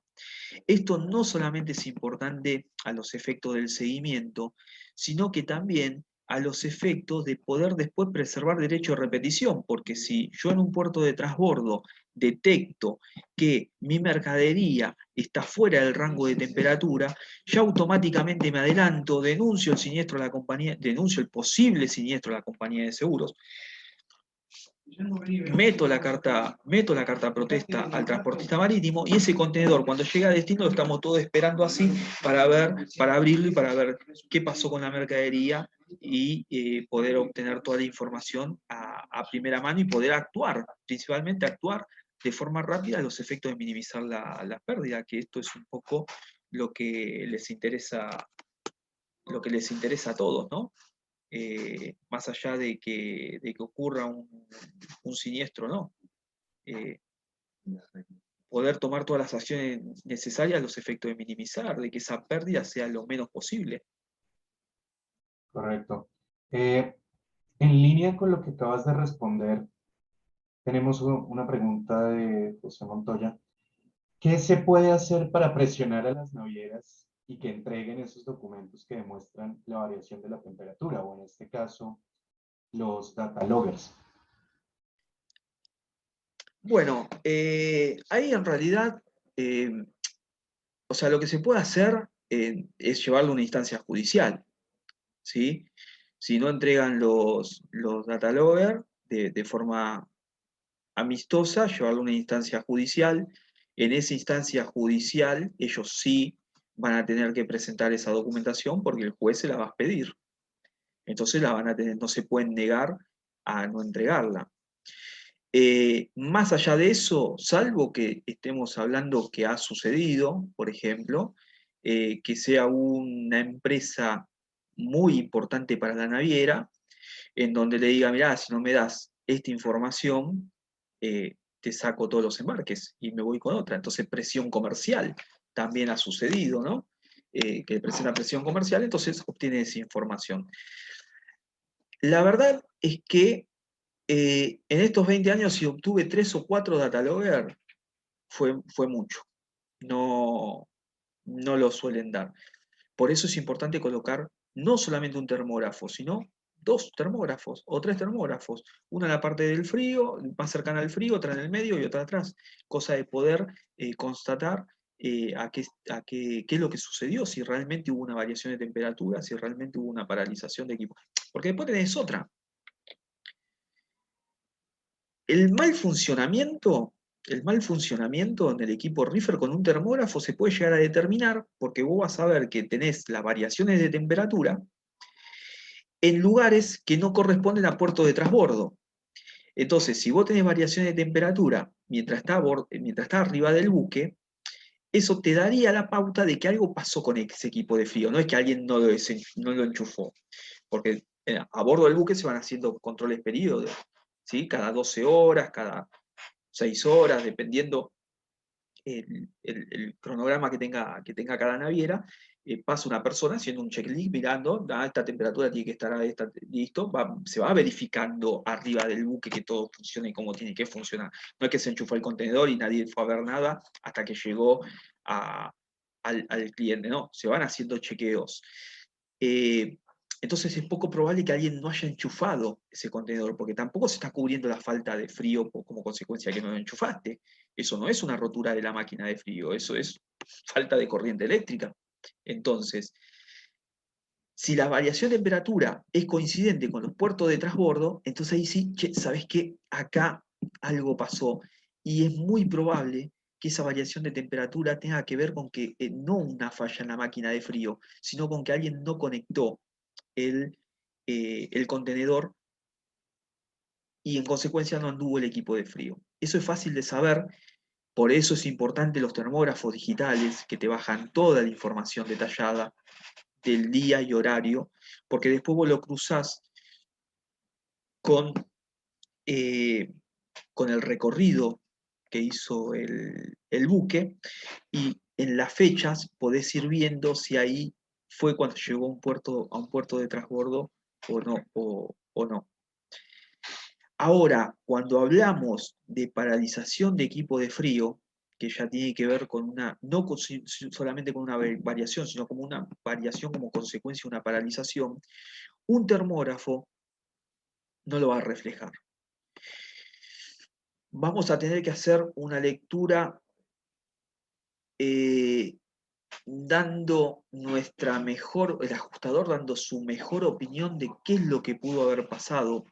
Speaker 2: Esto no solamente es importante a los efectos del seguimiento, sino que también a los efectos de poder después preservar derecho de repetición, porque si yo en un puerto de transbordo detecto que mi mercadería está fuera del rango de temperatura, ya automáticamente me adelanto, denuncio el siniestro a la compañía, denuncio el posible siniestro a la compañía de seguros, meto la carta protesta al transportista marítimo, y ese contenedor cuando llega a destino lo estamos todos esperando así para abrirlo y para ver qué pasó con la mercadería y poder obtener toda la información a primera mano y poder actuar, principalmente actuar de forma rápida a los efectos de minimizar la pérdida, que esto es un poco lo que les interesa, a todos, ¿no? Más allá de que ocurra un siniestro, ¿no? Eh, Poder tomar todas las acciones necesarias a los efectos de minimizar, de que esa pérdida sea lo menos posible.
Speaker 1: Correcto. En línea con lo que acabas de responder, tenemos una pregunta de José Montoya. ¿Qué se puede hacer para presionar a las navieras y que entreguen esos documentos que demuestran la variación de la temperatura, o en este caso, los data loggers?
Speaker 2: Bueno, ahí en realidad, o sea, lo que se puede hacer es llevarlo a una instancia judicial, ¿sí? Si no entregan los data logger de forma amistosa, llevarlo a una instancia judicial. En esa instancia judicial, ellos sí van a tener que presentar esa documentación porque el juez se la va a pedir. Entonces la van a tener, no se pueden negar a no entregarla. Más allá de eso, salvo que estemos hablando que ha sucedido, por ejemplo, que sea una empresa muy importante para la naviera, en donde le diga, mirá, si no me das esta información, te saco todos los embarques y me voy con otra. Entonces, presión comercial también ha sucedido, ¿no? Que presenta presión comercial, entonces obtiene esa información. La verdad es que en estos 20 años, si obtuve 3 o 4 datalogger, fue mucho. No, no lo suelen dar. Por eso es importante colocar no solamente un termógrafo, sino 2 termógrafos o 3 termógrafos. Una en la parte del frío, más cercana al frío, otra en el medio y otra atrás. Cosa de poder constatar qué es lo que sucedió, si realmente hubo una variación de temperatura, si realmente hubo una paralización de equipo. Porque después tenés otra. El mal funcionamiento, el mal funcionamiento en el equipo reefer con un termógrafo se puede llegar a determinar porque vos vas a ver que tenés las variaciones de temperatura en lugares que no corresponden a puerto de transbordo. Entonces, si vos tenés variaciones de temperatura mientras está arriba del buque, eso te daría la pauta de que algo pasó con ese equipo de frío. No es que alguien no lo enchufó, porque a bordo del buque se van haciendo controles periodos, ¿sí? Cada 12 horas, cada 6 horas, dependiendo el cronograma que tenga cada naviera. Pasa una persona haciendo un checklist, mirando, esta temperatura tiene que estar listo, se va verificando arriba del buque que todo funcione como tiene que funcionar. No es que se enchufó el contenedor y nadie fue a ver nada hasta que llegó al cliente, no, se van haciendo chequeos. Eh, entonces es poco probable que alguien no haya enchufado ese contenedor, porque tampoco se está cubriendo la falta de frío como consecuencia de que no lo enchufaste. Eso no es una rotura de la máquina de frío, eso es falta de corriente eléctrica. Entonces, si la variación de temperatura es coincidente con los puertos de transbordo, entonces ahí sí, che, ¿sabes qué? Acá algo pasó. Y es muy probable que esa variación de temperatura tenga que ver con que no una falla en la máquina de frío, sino con que alguien no conectó el contenedor y en consecuencia no anduvo el equipo de frío. Eso es fácil de saber, por eso es importante los termógrafos digitales que te bajan toda la información detallada del día y horario, porque después vos lo cruzás con, eh, con el recorrido que hizo el buque y en las fechas podés ir viendo si ahí fue cuando llegó a un puerto de transbordo o no. O no. Ahora, cuando hablamos de paralización de equipo de frío, que ya tiene que ver con no solamente con una variación, sino como una variación como consecuencia de una paralización, un termógrafo no lo va a reflejar. Vamos a tener que hacer una lectura dando el ajustador dando su mejor opinión de qué es lo que pudo haber pasado,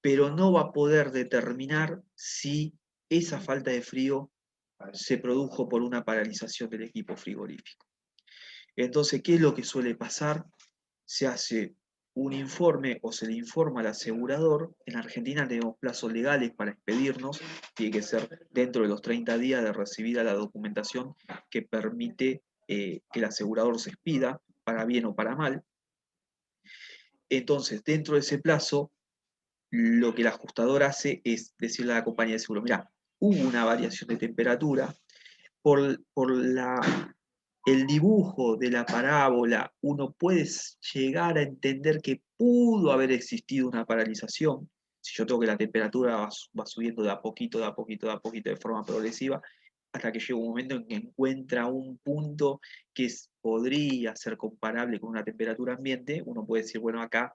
Speaker 2: pero no va a poder determinar si esa falta de frío se produjo por una paralización del equipo frigorífico. Entonces, ¿qué es lo que suele pasar? Se hace un informe o se le informa al asegurador. En Argentina tenemos plazos legales para expedirnos, tiene que ser dentro de los 30 días de recibida la documentación que permite que el asegurador se expida, para bien o para mal. Entonces, dentro de ese plazo, lo que el ajustador hace es decirle a la compañía de seguro, mira, hubo una variación de temperatura, por el dibujo de la parábola, uno puede llegar a entender que pudo haber existido una paralización. Si yo tengo que la temperatura va subiendo de a poquito, de a poquito, de a poquito, de forma progresiva, hasta que llega un momento en que encuentra un punto que podría ser comparable con una temperatura ambiente, uno puede decir, bueno, acá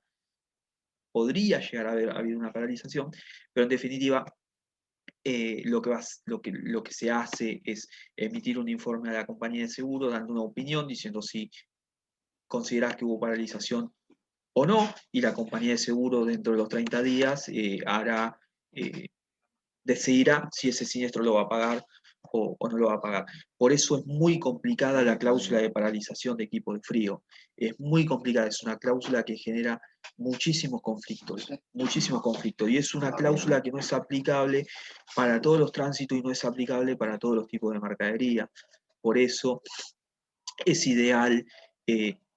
Speaker 2: podría llegar a haber habido una paralización, pero en definitiva lo que se hace es emitir un informe a la compañía de seguro dando una opinión diciendo si consideras que hubo paralización o no, y la compañía de seguro dentro de los 30 días decidirá si ese siniestro lo va a pagar o no lo va a pagar. Por eso es muy complicada la cláusula de paralización de equipo de frío. Es muy complicada, es una cláusula que genera muchísimos conflictos, y es una cláusula que no es aplicable para todos los tránsitos y no es aplicable para todos los tipos de mercadería. Por eso es ideal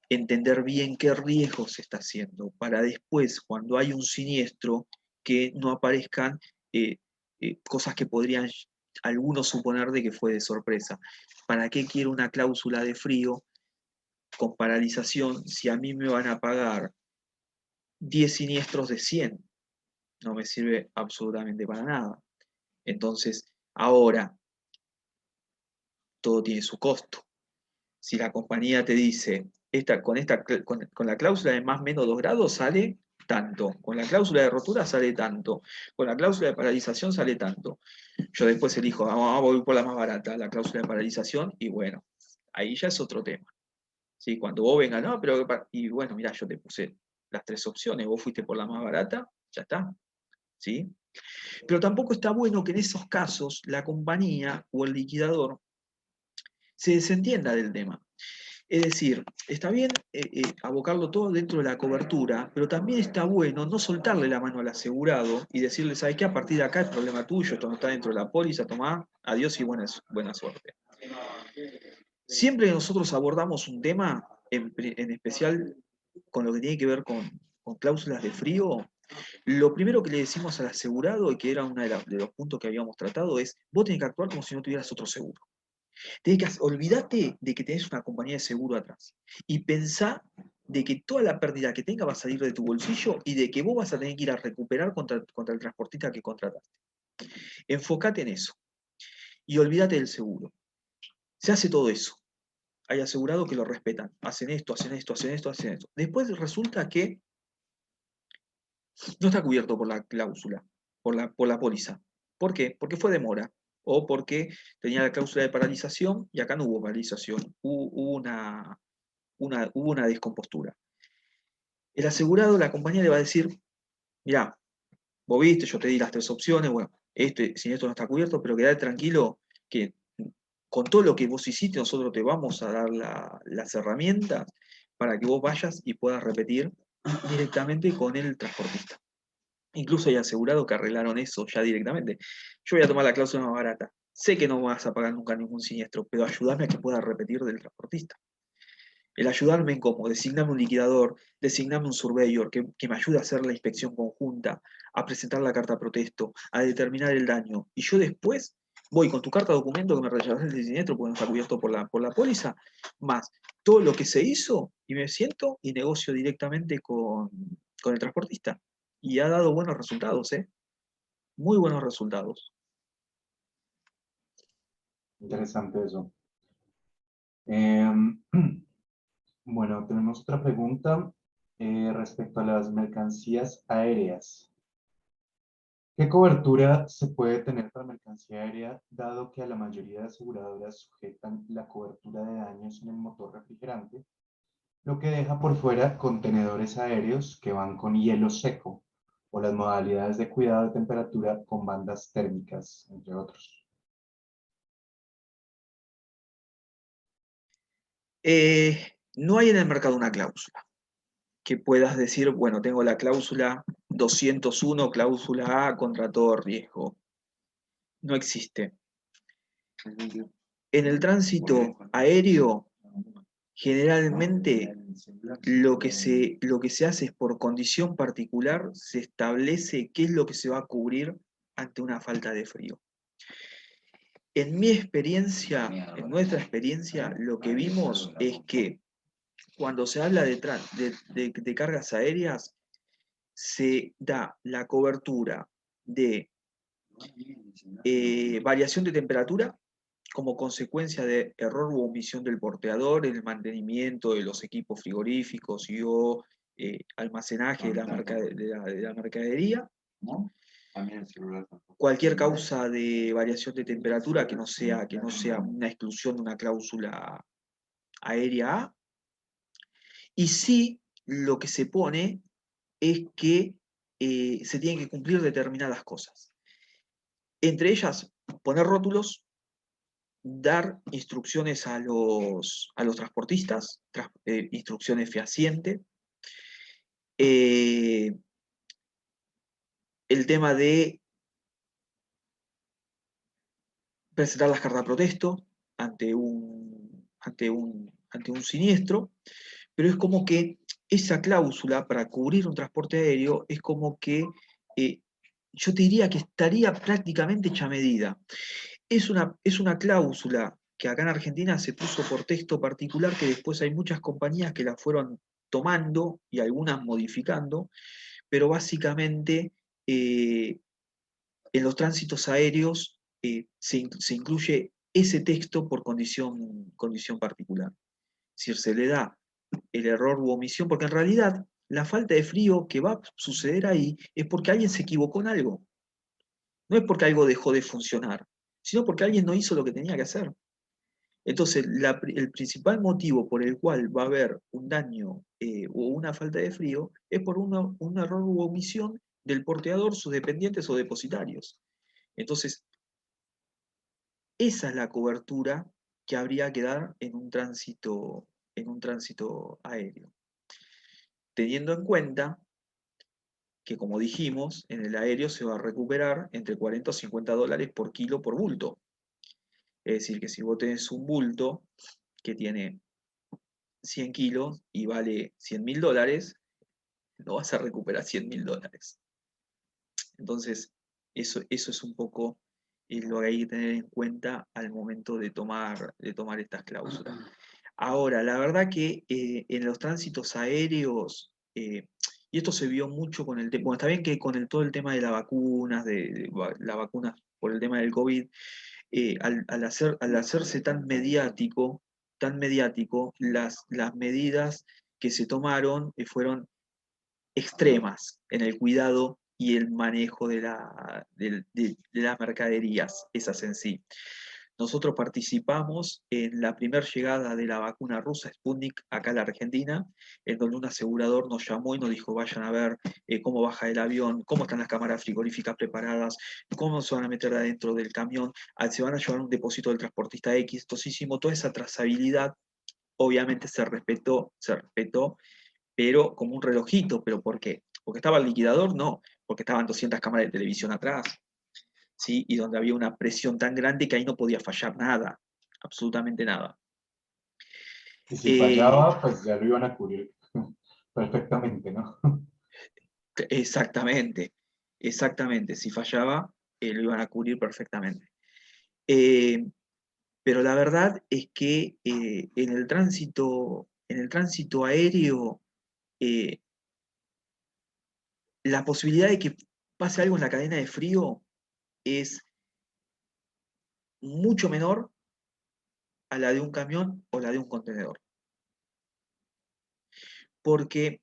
Speaker 2: entender bien qué riesgo se está haciendo, para después, cuando hay un siniestro, que no aparezcan eh, cosas que podrían algunos suponer de que fue de sorpresa. ¿Para qué quiero una cláusula de frío con paralización si a mí me van a pagar 10 siniestros de 100? No me sirve absolutamente para nada. Entonces, ahora, todo tiene su costo. Si la compañía te dice, con la cláusula de más o menos 2 grados sale tanto, con la cláusula de rotura sale tanto, con la cláusula de paralización sale tanto. Yo después elijo, voy por la más barata, la cláusula de paralización, y bueno, ahí ya es otro tema. ¿Sí? Cuando vos vengas, no, pero, y bueno, mirá, yo te puse las 3 opciones, vos fuiste por la más barata, ya está. ¿Sí? Pero tampoco está bueno que en esos casos la compañía o el liquidador se desentienda del tema. Es decir, está bien abocarlo todo dentro de la cobertura, pero también está bueno no soltarle la mano al asegurado y decirle, ¿sabes qué? A partir de acá es problema tuyo, esto no está dentro de la póliza, tomá, adiós y buena suerte. Siempre que nosotros abordamos un tema, en especial con lo que tiene que ver con cláusulas de frío, lo primero que le decimos al asegurado, y que era uno de los puntos que habíamos tratado, es, vos tenés que actuar como si no tuvieras otro seguro. Olvídate de que tenés una compañía de seguro atrás y pensá de que toda la pérdida que tenga va a salir de tu bolsillo y de que vos vas a tener que ir a recuperar contra el transportista que contrataste. Enfócate en eso y olvídate del seguro. Se hace todo eso. Hay asegurados que lo respetan. Hacen esto, hacen esto, hacen esto, hacen esto. Después resulta que no está cubierto por la cláusula, por la póliza. ¿Por qué? Porque fue demora. O porque tenía la cláusula de paralización y acá no hubo paralización. Hubo una descompostura. El asegurado, la compañía le va a decir, mirá, vos viste, yo te di las 3 opciones, bueno, si esto no está cubierto, pero quedate tranquilo que con todo lo que vos hiciste, nosotros te vamos a dar las herramientas para que vos vayas y puedas repetir directamente con el transportista. Incluso hay asegurados que arreglaron eso ya directamente. Yo voy a tomar la cláusula más barata. Sé que no vas a pagar nunca ningún siniestro, pero ayúdame a que pueda repetir del transportista. El ayudarme en cómo, designarme un liquidador, designarme un surveyor que me ayude a hacer la inspección conjunta, a presentar la carta protesto, a determinar el daño. Y yo después voy con tu carta de documento que me rechazaste el siniestro porque no está cubierto por la póliza, más todo lo que se hizo, y me siento y negocio directamente con el transportista. Y ha dado buenos resultados, ¿eh? Muy buenos resultados.
Speaker 1: Interesante eso. Em, bueno, tenemos otra pregunta respecto a las mercancías aéreas. ¿Qué cobertura se puede tener para mercancía aérea, dado que a la mayoría de aseguradoras sujetan la cobertura de daños en el motor refrigerante, lo que deja por fuera contenedores aéreos que van con hielo seco o las modalidades de cuidado de temperatura con bandas térmicas, entre otros?
Speaker 2: No hay en el mercado una cláusula. que puedas decir, bueno, tengo la cláusula 201, cláusula A contra todo riesgo. No existe. En el tránsito aéreo, generalmente lo que se hace es por condición particular, se establece qué es lo que se va a cubrir ante una falta de frío. En mi experiencia, en nuestra experiencia, lo que vimos es que cuando se habla de cargas aéreas, se da la cobertura de variación de temperatura como consecuencia de error u omisión del porteador en el mantenimiento de los equipos frigoríficos y o almacenaje de la mercadería. Cualquier causa de variación de temperatura que no sea una exclusión de una cláusula aérea A. Y sí, lo que se pone es que se tienen que cumplir determinadas cosas. Entre ellas, poner rótulos, dar instrucciones a los transportistas, instrucciones fehacientes, el tema de presentar las cartas de protesto ante un siniestro, pero es como que esa cláusula para cubrir un transporte aéreo es como que yo te diría que estaría prácticamente hecha medida. Es una cláusula que acá en Argentina se puso por texto particular, que después hay muchas compañías que la fueron tomando y algunas modificando, pero básicamente en los tránsitos aéreos se incluye ese texto por condición particular. Es decir, se le da el error u omisión, porque en realidad la falta de frío que va a suceder ahí es porque alguien se equivocó en algo. No es porque algo dejó de funcionar, sino porque alguien no hizo lo que tenía que hacer. Entonces, el principal motivo por el cual va a haber un daño o una falta de frío es por un error u omisión del porteador, sus dependientes o depositarios. Entonces, esa es la cobertura que habría que dar en un tránsito aéreo. Teniendo en cuenta que, como dijimos, en el aéreo se va a recuperar entre 40 o 50 dólares por kilo por bulto. Es decir, que si vos tenés un bulto que tiene 100 kilos y vale 100.000 dólares, no vas a recuperar 100.000 dólares. Entonces, eso es un poco lo que hay que tener en cuenta al momento de tomar estas cláusulas. Ahora, la verdad que en los tránsitos aéreos, y esto se vio mucho con el tema, bueno, está bien que con todo el tema de las vacunas, la vacuna por el tema del COVID, al hacerse tan mediático, las medidas que se tomaron fueron extremas en el cuidado y el manejo de las mercaderías, esas en sí. Nosotros participamos en la primera llegada de la vacuna rusa Sputnik acá en la Argentina, en donde un asegurador nos llamó y nos dijo, vayan a ver cómo baja el avión, cómo están las cámaras frigoríficas preparadas, cómo se van a meter adentro del camión, se van a llevar un depósito del transportista X. Entonces hicimos toda esa trazabilidad, obviamente se respetó, pero como un relojito. ¿Pero por qué? ¿Porque estaba el liquidador? No, porque estaban 200 cámaras de televisión atrás, ¿sí? Y donde había una presión tan grande que ahí no podía fallar nada, absolutamente nada.
Speaker 1: Y si fallaba, pues ya lo iban a cubrir perfectamente, ¿no?
Speaker 2: Exactamente, exactamente. Si fallaba, lo iban a cubrir perfectamente. Eh, pero la verdad es que en el tránsito aéreo, eh, la posibilidad de que pase algo en la cadena de frío es mucho menor a la de un camión o la de un contenedor. Porque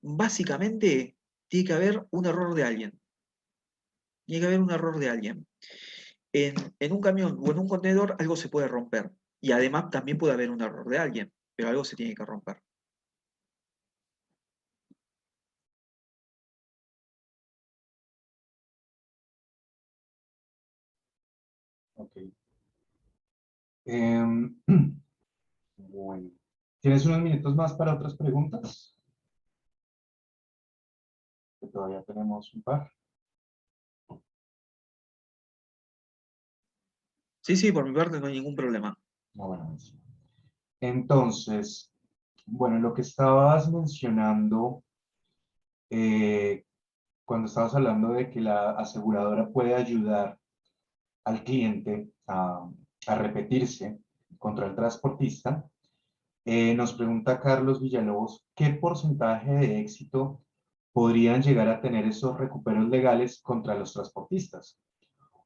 Speaker 2: básicamente tiene que haber un error de alguien. Tiene que haber un error de alguien. En un camión o en un contenedor algo se puede romper. Y además también puede haber un error de alguien, pero algo se tiene que romper.
Speaker 1: Ok. Bueno. ¿Tienes unos minutos más para otras preguntas? Que todavía tenemos un par.
Speaker 2: Sí, sí, por mi parte no hay ningún problema.
Speaker 1: No, bueno, buenísimo. Entonces, bueno, lo que estabas mencionando, eh, cuando estabas hablando de que la aseguradora puede ayudar al cliente a repetirse contra el transportista, nos pregunta Carlos Villalobos, ¿qué porcentaje de éxito podrían llegar a tener esos recuperos legales contra los transportistas?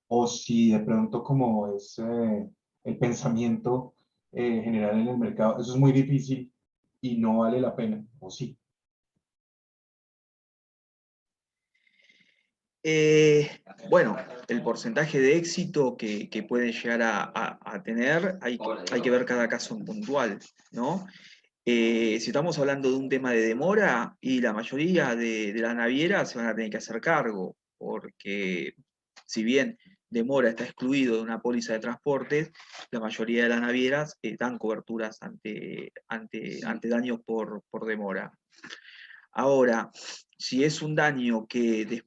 Speaker 1: O si de pronto como es el pensamiento general en el mercado, eso es muy difícil y no vale la pena, o sí.
Speaker 2: Eh, bueno, el porcentaje de éxito que pueden llegar a tener, hay que ver cada caso en puntual, ¿no? Si estamos hablando de un tema de demora, y la mayoría de las navieras se van a tener que hacer cargo, porque si bien demora está excluido de una póliza de transportes, la mayoría de las navieras dan coberturas ante daños por demora. Ahora, si es un daño que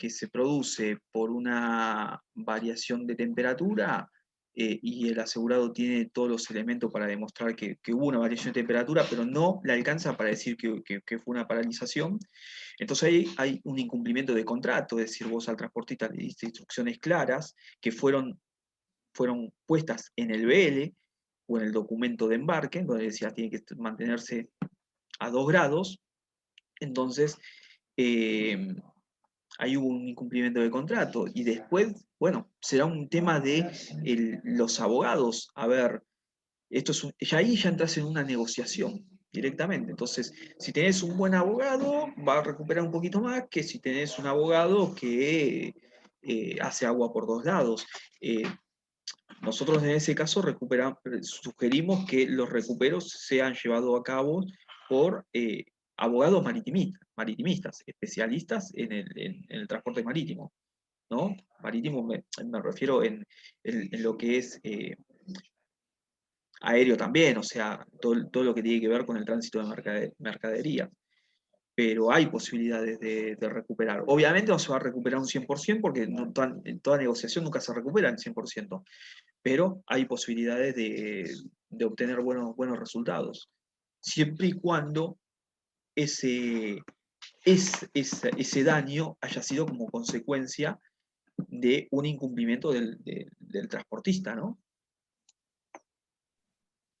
Speaker 2: se produce por una variación de temperatura, y el asegurado tiene todos los elementos para demostrar que hubo una variación de temperatura, pero no le alcanza para decir que fue una paralización, entonces ahí hay un incumplimiento de contrato, es decir, vos al transportista le diste instrucciones claras que fueron puestas en el BL o en el documento de embarque, donde decía tiene que mantenerse a 2 grados. Entonces, eh, ahí hubo un incumplimiento de contrato. Y después, bueno, será un tema de los abogados. A ver, ya ahí ya entras en una negociación directamente. Entonces, si tenés un buen abogado, va a recuperar un poquito más que si tenés un abogado que hace agua por 2 lados. Eh, Nosotros en ese caso sugerimos que los recuperos sean llevados a cabo por abogados maritimistas, especialistas en el transporte marítimo, ¿no? Marítimo me refiero en lo que es aéreo también, o sea, todo lo que tiene que ver con el tránsito de mercadería. Pero hay posibilidades de recuperar. Obviamente no se va a recuperar un 100% porque en toda negociación nunca se recupera el 100%, pero hay posibilidades de obtener buenos resultados, siempre y cuando ese daño haya sido como consecuencia de un incumplimiento del transportista, ¿no?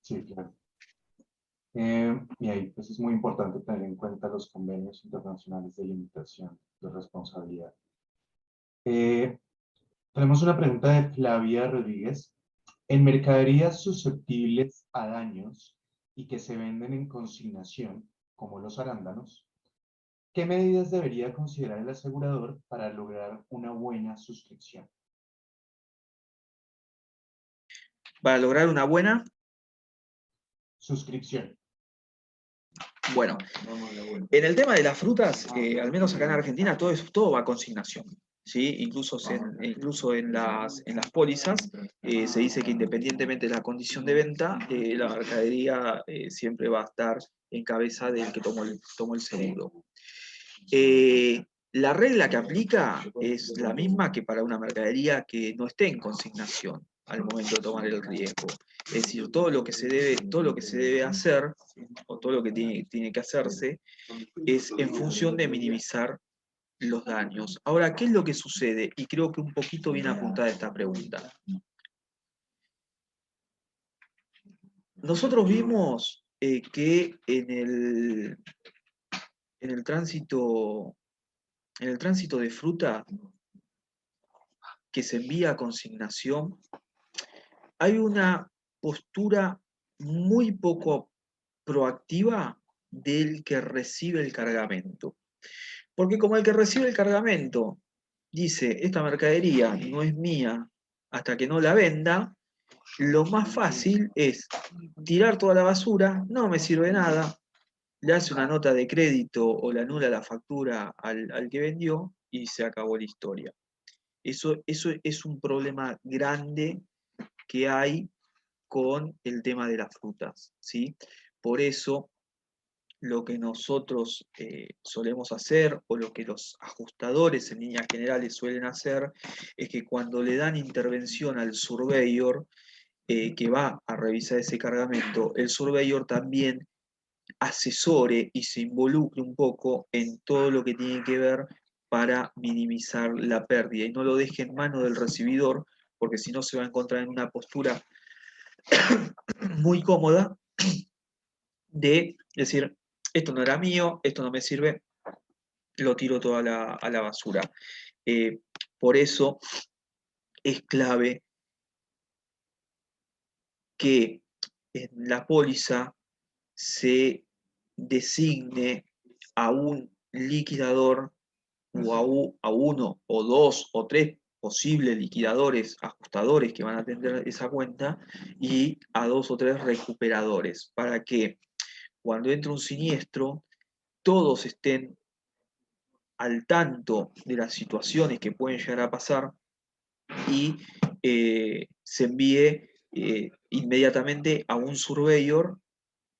Speaker 1: Sí, claro. Y ahí pues es muy importante tener en cuenta los convenios internacionales de limitación de responsabilidad. Eh, Tenemos una pregunta de Flavia Rodríguez. En mercaderías susceptibles a daños y que se venden en consignación, como los arándanos, ¿qué medidas debería considerar el asegurador para lograr una buena suscripción?
Speaker 2: Para lograr una buena,
Speaker 1: Suscripción.
Speaker 2: bueno, en el tema de las frutas, al menos acá en Argentina, todo va a consignación. ¿Sí? Incluso en las pólizas se dice que independientemente de la condición de venta, la mercadería siempre va a estar en cabeza del que tomó el seguro. La regla que aplica es la misma que para una mercadería que no esté en consignación al momento de tomar el riesgo. Es decir, todo lo que se debe hacer, o todo lo que tiene que hacerse, es en función de minimizar los daños. Ahora, ¿qué es lo que sucede? Y creo que un poquito viene apuntada esta pregunta. Nosotros vimos que en el tránsito, en el tránsito de fruta que se envía a consignación, hay una postura muy poco proactiva del que recibe el cargamento. Porque como el que recibe el cargamento dice, esta mercadería no es mía hasta que no la venda, lo más fácil es tirar toda la basura, no me sirve nada, le hace una nota de crédito o le anula la factura al que vendió y se acabó la historia. Eso es un problema grande que hay con el tema de las frutas, ¿sí? Por eso, lo que nosotros solemos hacer, o lo que los ajustadores en líneas generales suelen hacer, es que cuando le dan intervención al surveyor que va a revisar ese cargamento, el surveyor también asesore y se involucre un poco en todo lo que tiene que ver para minimizar la pérdida y no lo deje en manos del recibidor, porque si no se va a encontrar en una postura muy cómoda de decir, esto no era mío, esto no me sirve, lo tiro todo a la basura. Por eso es clave que en la póliza se designe a un liquidador o a uno o dos o tres posibles liquidadores, ajustadores que van a atender esa cuenta y a dos o tres recuperadores para que cuando entre un siniestro todos estén al tanto de las situaciones que pueden llegar a pasar y se envíe inmediatamente a un surveyor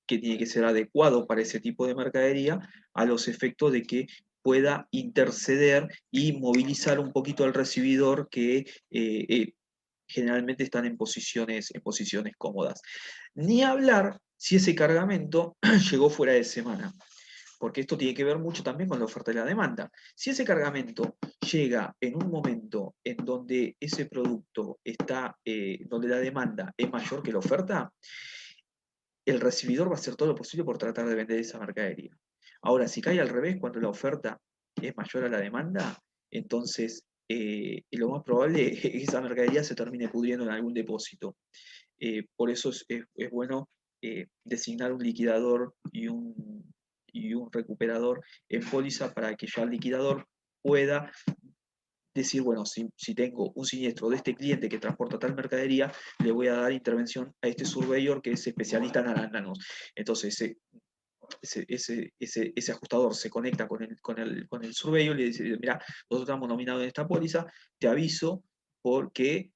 Speaker 2: que tiene que ser adecuado para ese tipo de mercadería, a los efectos de que pueda interceder y movilizar un poquito al recibidor que generalmente están en posiciones cómodas. Ni hablar si ese cargamento llegó fuera de semana, porque esto tiene que ver mucho también con la oferta y la demanda. Si ese cargamento llega en un momento en donde ese producto está, donde la demanda es mayor que la oferta, el recibidor va a hacer todo lo posible por tratar de vender esa mercadería. Ahora, si cae al revés, cuando la oferta es mayor a la demanda, entonces lo más probable es que esa mercadería se termine pudriendo en algún depósito. Por eso es bueno designar un liquidador y un recuperador en póliza para que ya el liquidador pueda decir, bueno, si tengo un siniestro de este cliente que transporta tal mercadería, le voy a dar intervención a este surveyor que es especialista en arándanos. Entonces, ese ajustador se conecta con el surveyor y le dice, mira, nosotros estamos nominados en esta póliza, te aviso porque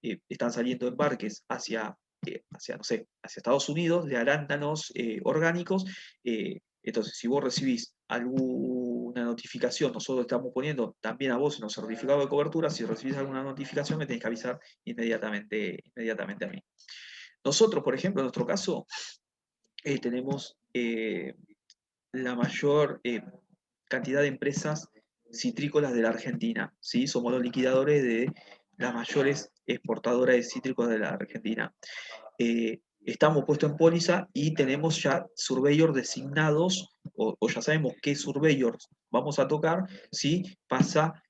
Speaker 2: están saliendo embarques no sé, hacia Estados Unidos de arándanos orgánicos. Entonces, si vos recibís alguna notificación, nosotros estamos poniendo también a vos en los certificados de cobertura, si recibís alguna notificación me tenés que avisar inmediatamente a mí. Nosotros, por ejemplo, en nuestro caso, tenemos la mayor cantidad de empresas citrícolas de la Argentina, ¿sí? Somos los liquidadores de las mayores exportadoras de cítricos de la Argentina. Estamos puestos en póliza y tenemos ya surveyor designados, o ya sabemos qué surveyors vamos a tocar si pasa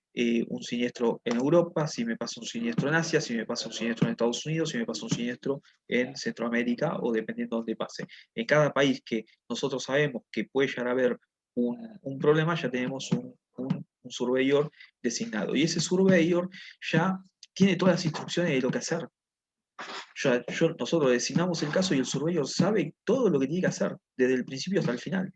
Speaker 2: un siniestro en Europa, si me pasa un siniestro en Asia, si me pasa un siniestro en Estados Unidos, si me pasa un siniestro en Centroamérica o dependiendo de dónde pase. En cada país que nosotros sabemos que puede llegar a haber un problema, ya tenemos un surveyor designado. Y ese surveyor ya tiene todas las instrucciones de lo que hacer. Nosotros designamos el caso y el surveyor sabe todo lo que tiene que hacer, desde el principio hasta el final.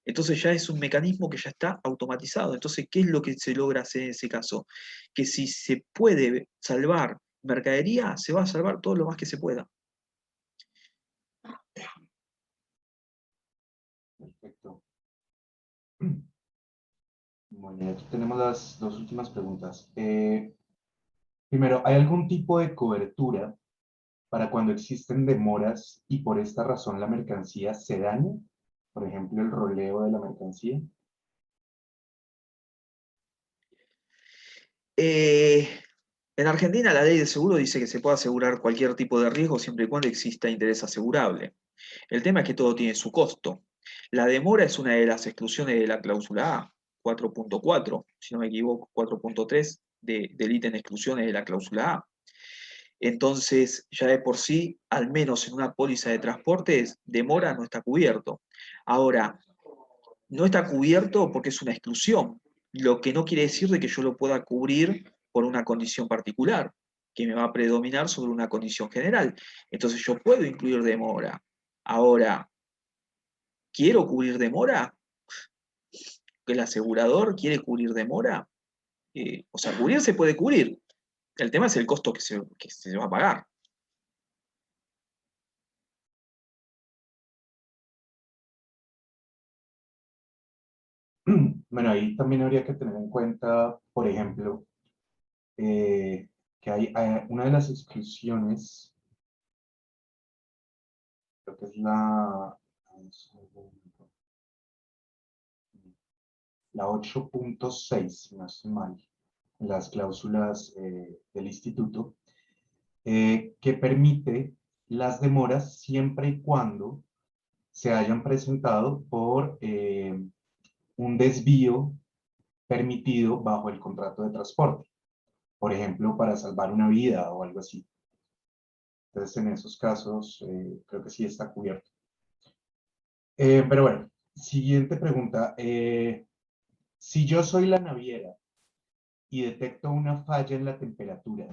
Speaker 2: Entonces ya es un mecanismo que ya está automatizado. Entonces, ¿qué es lo que se logra hacer en ese caso? Que si se puede salvar mercadería, se va a salvar todo lo más que se pueda.
Speaker 1: Perfecto. Bueno, aquí tenemos las dos últimas preguntas. Primero, ¿hay algún tipo de cobertura para cuando existen demoras y por esta razón la mercancía se daña? Por ejemplo, el roleo de la mercancía.
Speaker 2: Eh, en Argentina la ley de seguro dice que se puede asegurar cualquier tipo de riesgo siempre y cuando exista interés asegurable. El tema es que todo tiene su costo. La demora es una de las exclusiones de la cláusula A, 4.4, si no me equivoco, 4.3 del ítem de exclusiones de la cláusula A. Entonces, ya de por sí, al menos en una póliza de transportes, demora no está cubierto. Ahora, no está cubierto porque es una exclusión, lo que no quiere decir de que yo lo pueda cubrir por una condición particular, que me va a predominar sobre una condición general. Entonces, yo puedo incluir demora. Ahora, ¿quiero cubrir demora? ¿Que el asegurador quiere cubrir demora? O sea, cubrir se puede cubrir. El tema es el costo que se va a pagar.
Speaker 1: Bueno, ahí también habría que tener en cuenta, por ejemplo, que hay una de las exclusiones, creo que es la 8.6, si no estoy mal, las cláusulas del instituto, que permite las demoras siempre y cuando se hayan presentado por un desvío permitido bajo el contrato de transporte, por ejemplo, para salvar una vida o algo así. Entonces, en esos casos, creo que sí está cubierto. Pero bueno, siguiente pregunta. Si yo soy la naviera y detecto una falla en la temperatura,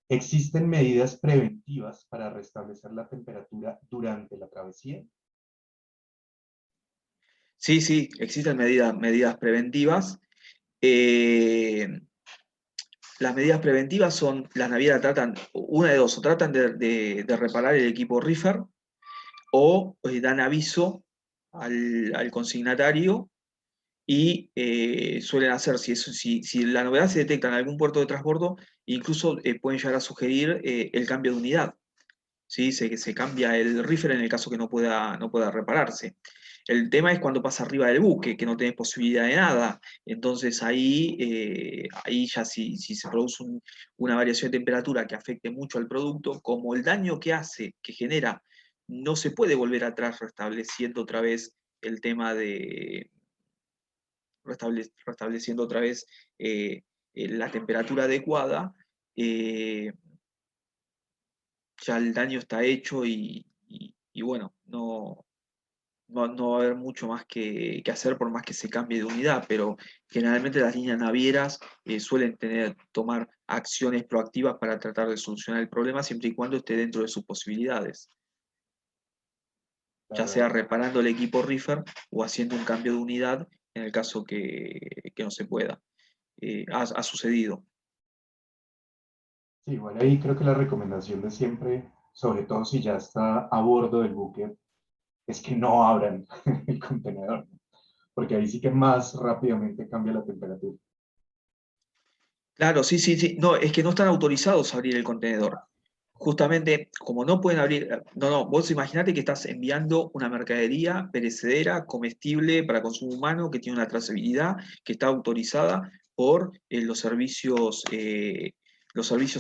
Speaker 1: ¿existen medidas preventivas para restablecer la temperatura durante la travesía?
Speaker 2: Sí, sí, existen medidas preventivas. Eh, las medidas preventivas son, las navieras tratan, una de dos, o tratan de reparar el equipo reefer o dan aviso al consignatario y suelen hacer, si la novedad se detecta en algún puerto de transbordo, incluso pueden llegar a sugerir el cambio de unidad. ¿Sí? Se cambia el reefer en el caso que no pueda repararse. El tema es cuando pasa arriba del buque, que no tenés posibilidad de nada. Entonces ahí ya si se produce una variación de temperatura que afecte mucho al producto, como el daño que hace, que genera, no se puede volver atrás restableciendo otra vez el tema de, restableciendo otra vez la temperatura adecuada, eh, ya el daño está hecho y bueno, no va a haber mucho más que hacer por más que se cambie de unidad, pero generalmente las líneas navieras suelen tomar acciones proactivas para tratar de solucionar el problema siempre y cuando esté dentro de sus posibilidades, ya sea
Speaker 1: Claro,
Speaker 2: reparando el equipo reefer o haciendo un cambio de unidad en el caso que no se pueda. Ha sucedido.
Speaker 1: sí, igual ahí creo que la recomendación de siempre, sobre todo si ya está a bordo del buque, es que no abran el contenedor, porque ahí sí que más rápidamente cambia la temperatura.
Speaker 2: Claro, sí, sí, sí. No, es que no están autorizados a abrir el contenedor. Justamente, como no pueden abrir, no, vos imaginate que estás enviando una mercadería perecedera, comestible para consumo humano, que tiene una trazabilidad, que está autorizada por los servicios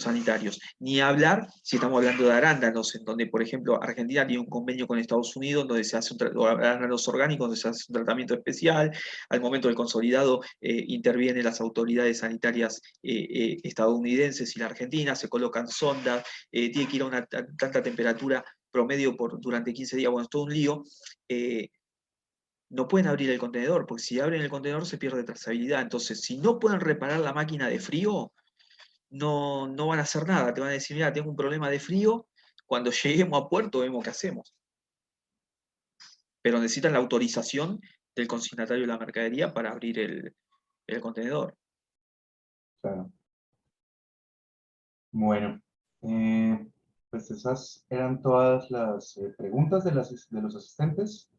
Speaker 2: sanitarios. Ni hablar si estamos hablando de arándanos, en donde, por ejemplo, Argentina tiene un convenio con Estados Unidos, donde se hace o arándanos orgánicos, donde se hace un tratamiento especial. Al momento del consolidado intervienen las autoridades sanitarias estadounidenses y la Argentina, se colocan sondas, tiene que ir a una tanta temperatura promedio durante 15 días, bueno, es todo un lío. No pueden abrir el contenedor, porque si abren el contenedor se pierde trazabilidad. Entonces, si no pueden reparar la máquina de frío, no van a hacer nada. Te van a decir, mira, tengo un problema de frío, cuando lleguemos a puerto vemos qué hacemos. Pero necesitan la autorización del consignatario de la mercadería para abrir el contenedor.
Speaker 1: Claro. Bueno, eh, pues esas eran todas las preguntas de los asistentes.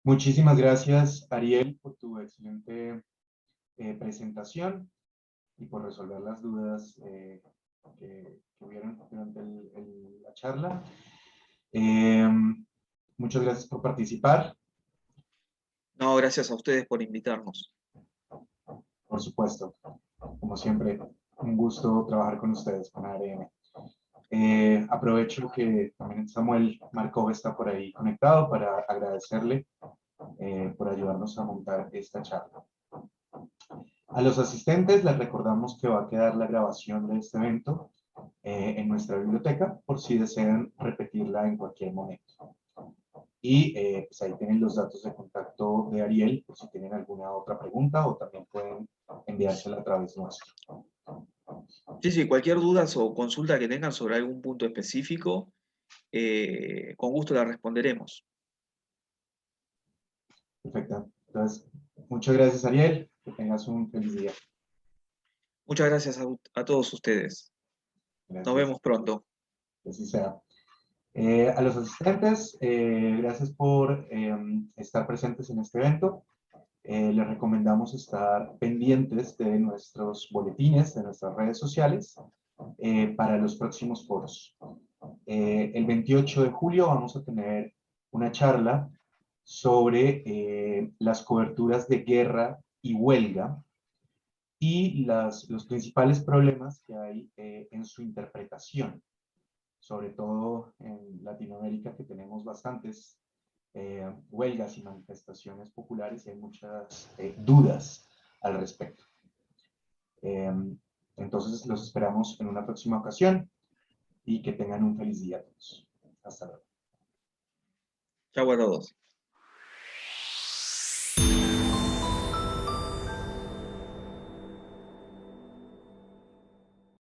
Speaker 1: Muchísimas gracias, Ariel, por tu excelente presentación y por resolver las dudas que hubieron durante la charla. Eh, Muchas gracias por participar,
Speaker 2: No, gracias a ustedes por invitarnos.
Speaker 1: por supuesto. Como siempre, un gusto trabajar con ustedes, con ARM. Aprovecho que también Samuel Markov está por ahí conectado para agradecerle por ayudarnos a montar esta charla. A los asistentes les recordamos que va a quedar la grabación de este evento en nuestra biblioteca por si desean repetirla en cualquier momento. Y pues ahí tienen los datos de contacto de Ariel por si tienen alguna otra pregunta o también pueden enviársela a través nuestro.
Speaker 2: Sí, sí, cualquier duda o consulta que tengan sobre algún punto específico, con gusto la responderemos.
Speaker 1: Perfecto. Entonces, muchas gracias Ariel. Que tengas un feliz día.
Speaker 2: Muchas gracias a todos ustedes. Nos
Speaker 1: Gracias.
Speaker 2: vemos pronto.
Speaker 1: Que así sea. A los asistentes, gracias por estar presentes en este evento. Les recomendamos estar pendientes de nuestros boletines, de nuestras redes sociales, para los próximos foros. El 28 de julio vamos a tener una charla sobre las coberturas de guerra y huelga y los principales problemas que hay en su interpretación, sobre todo en Latinoamérica, que tenemos bastantes huelgas y manifestaciones populares y hay muchas dudas al respecto. Entonces los esperamos en una próxima ocasión y que tengan un feliz día a todos. Hasta luego.
Speaker 2: Chau a todos.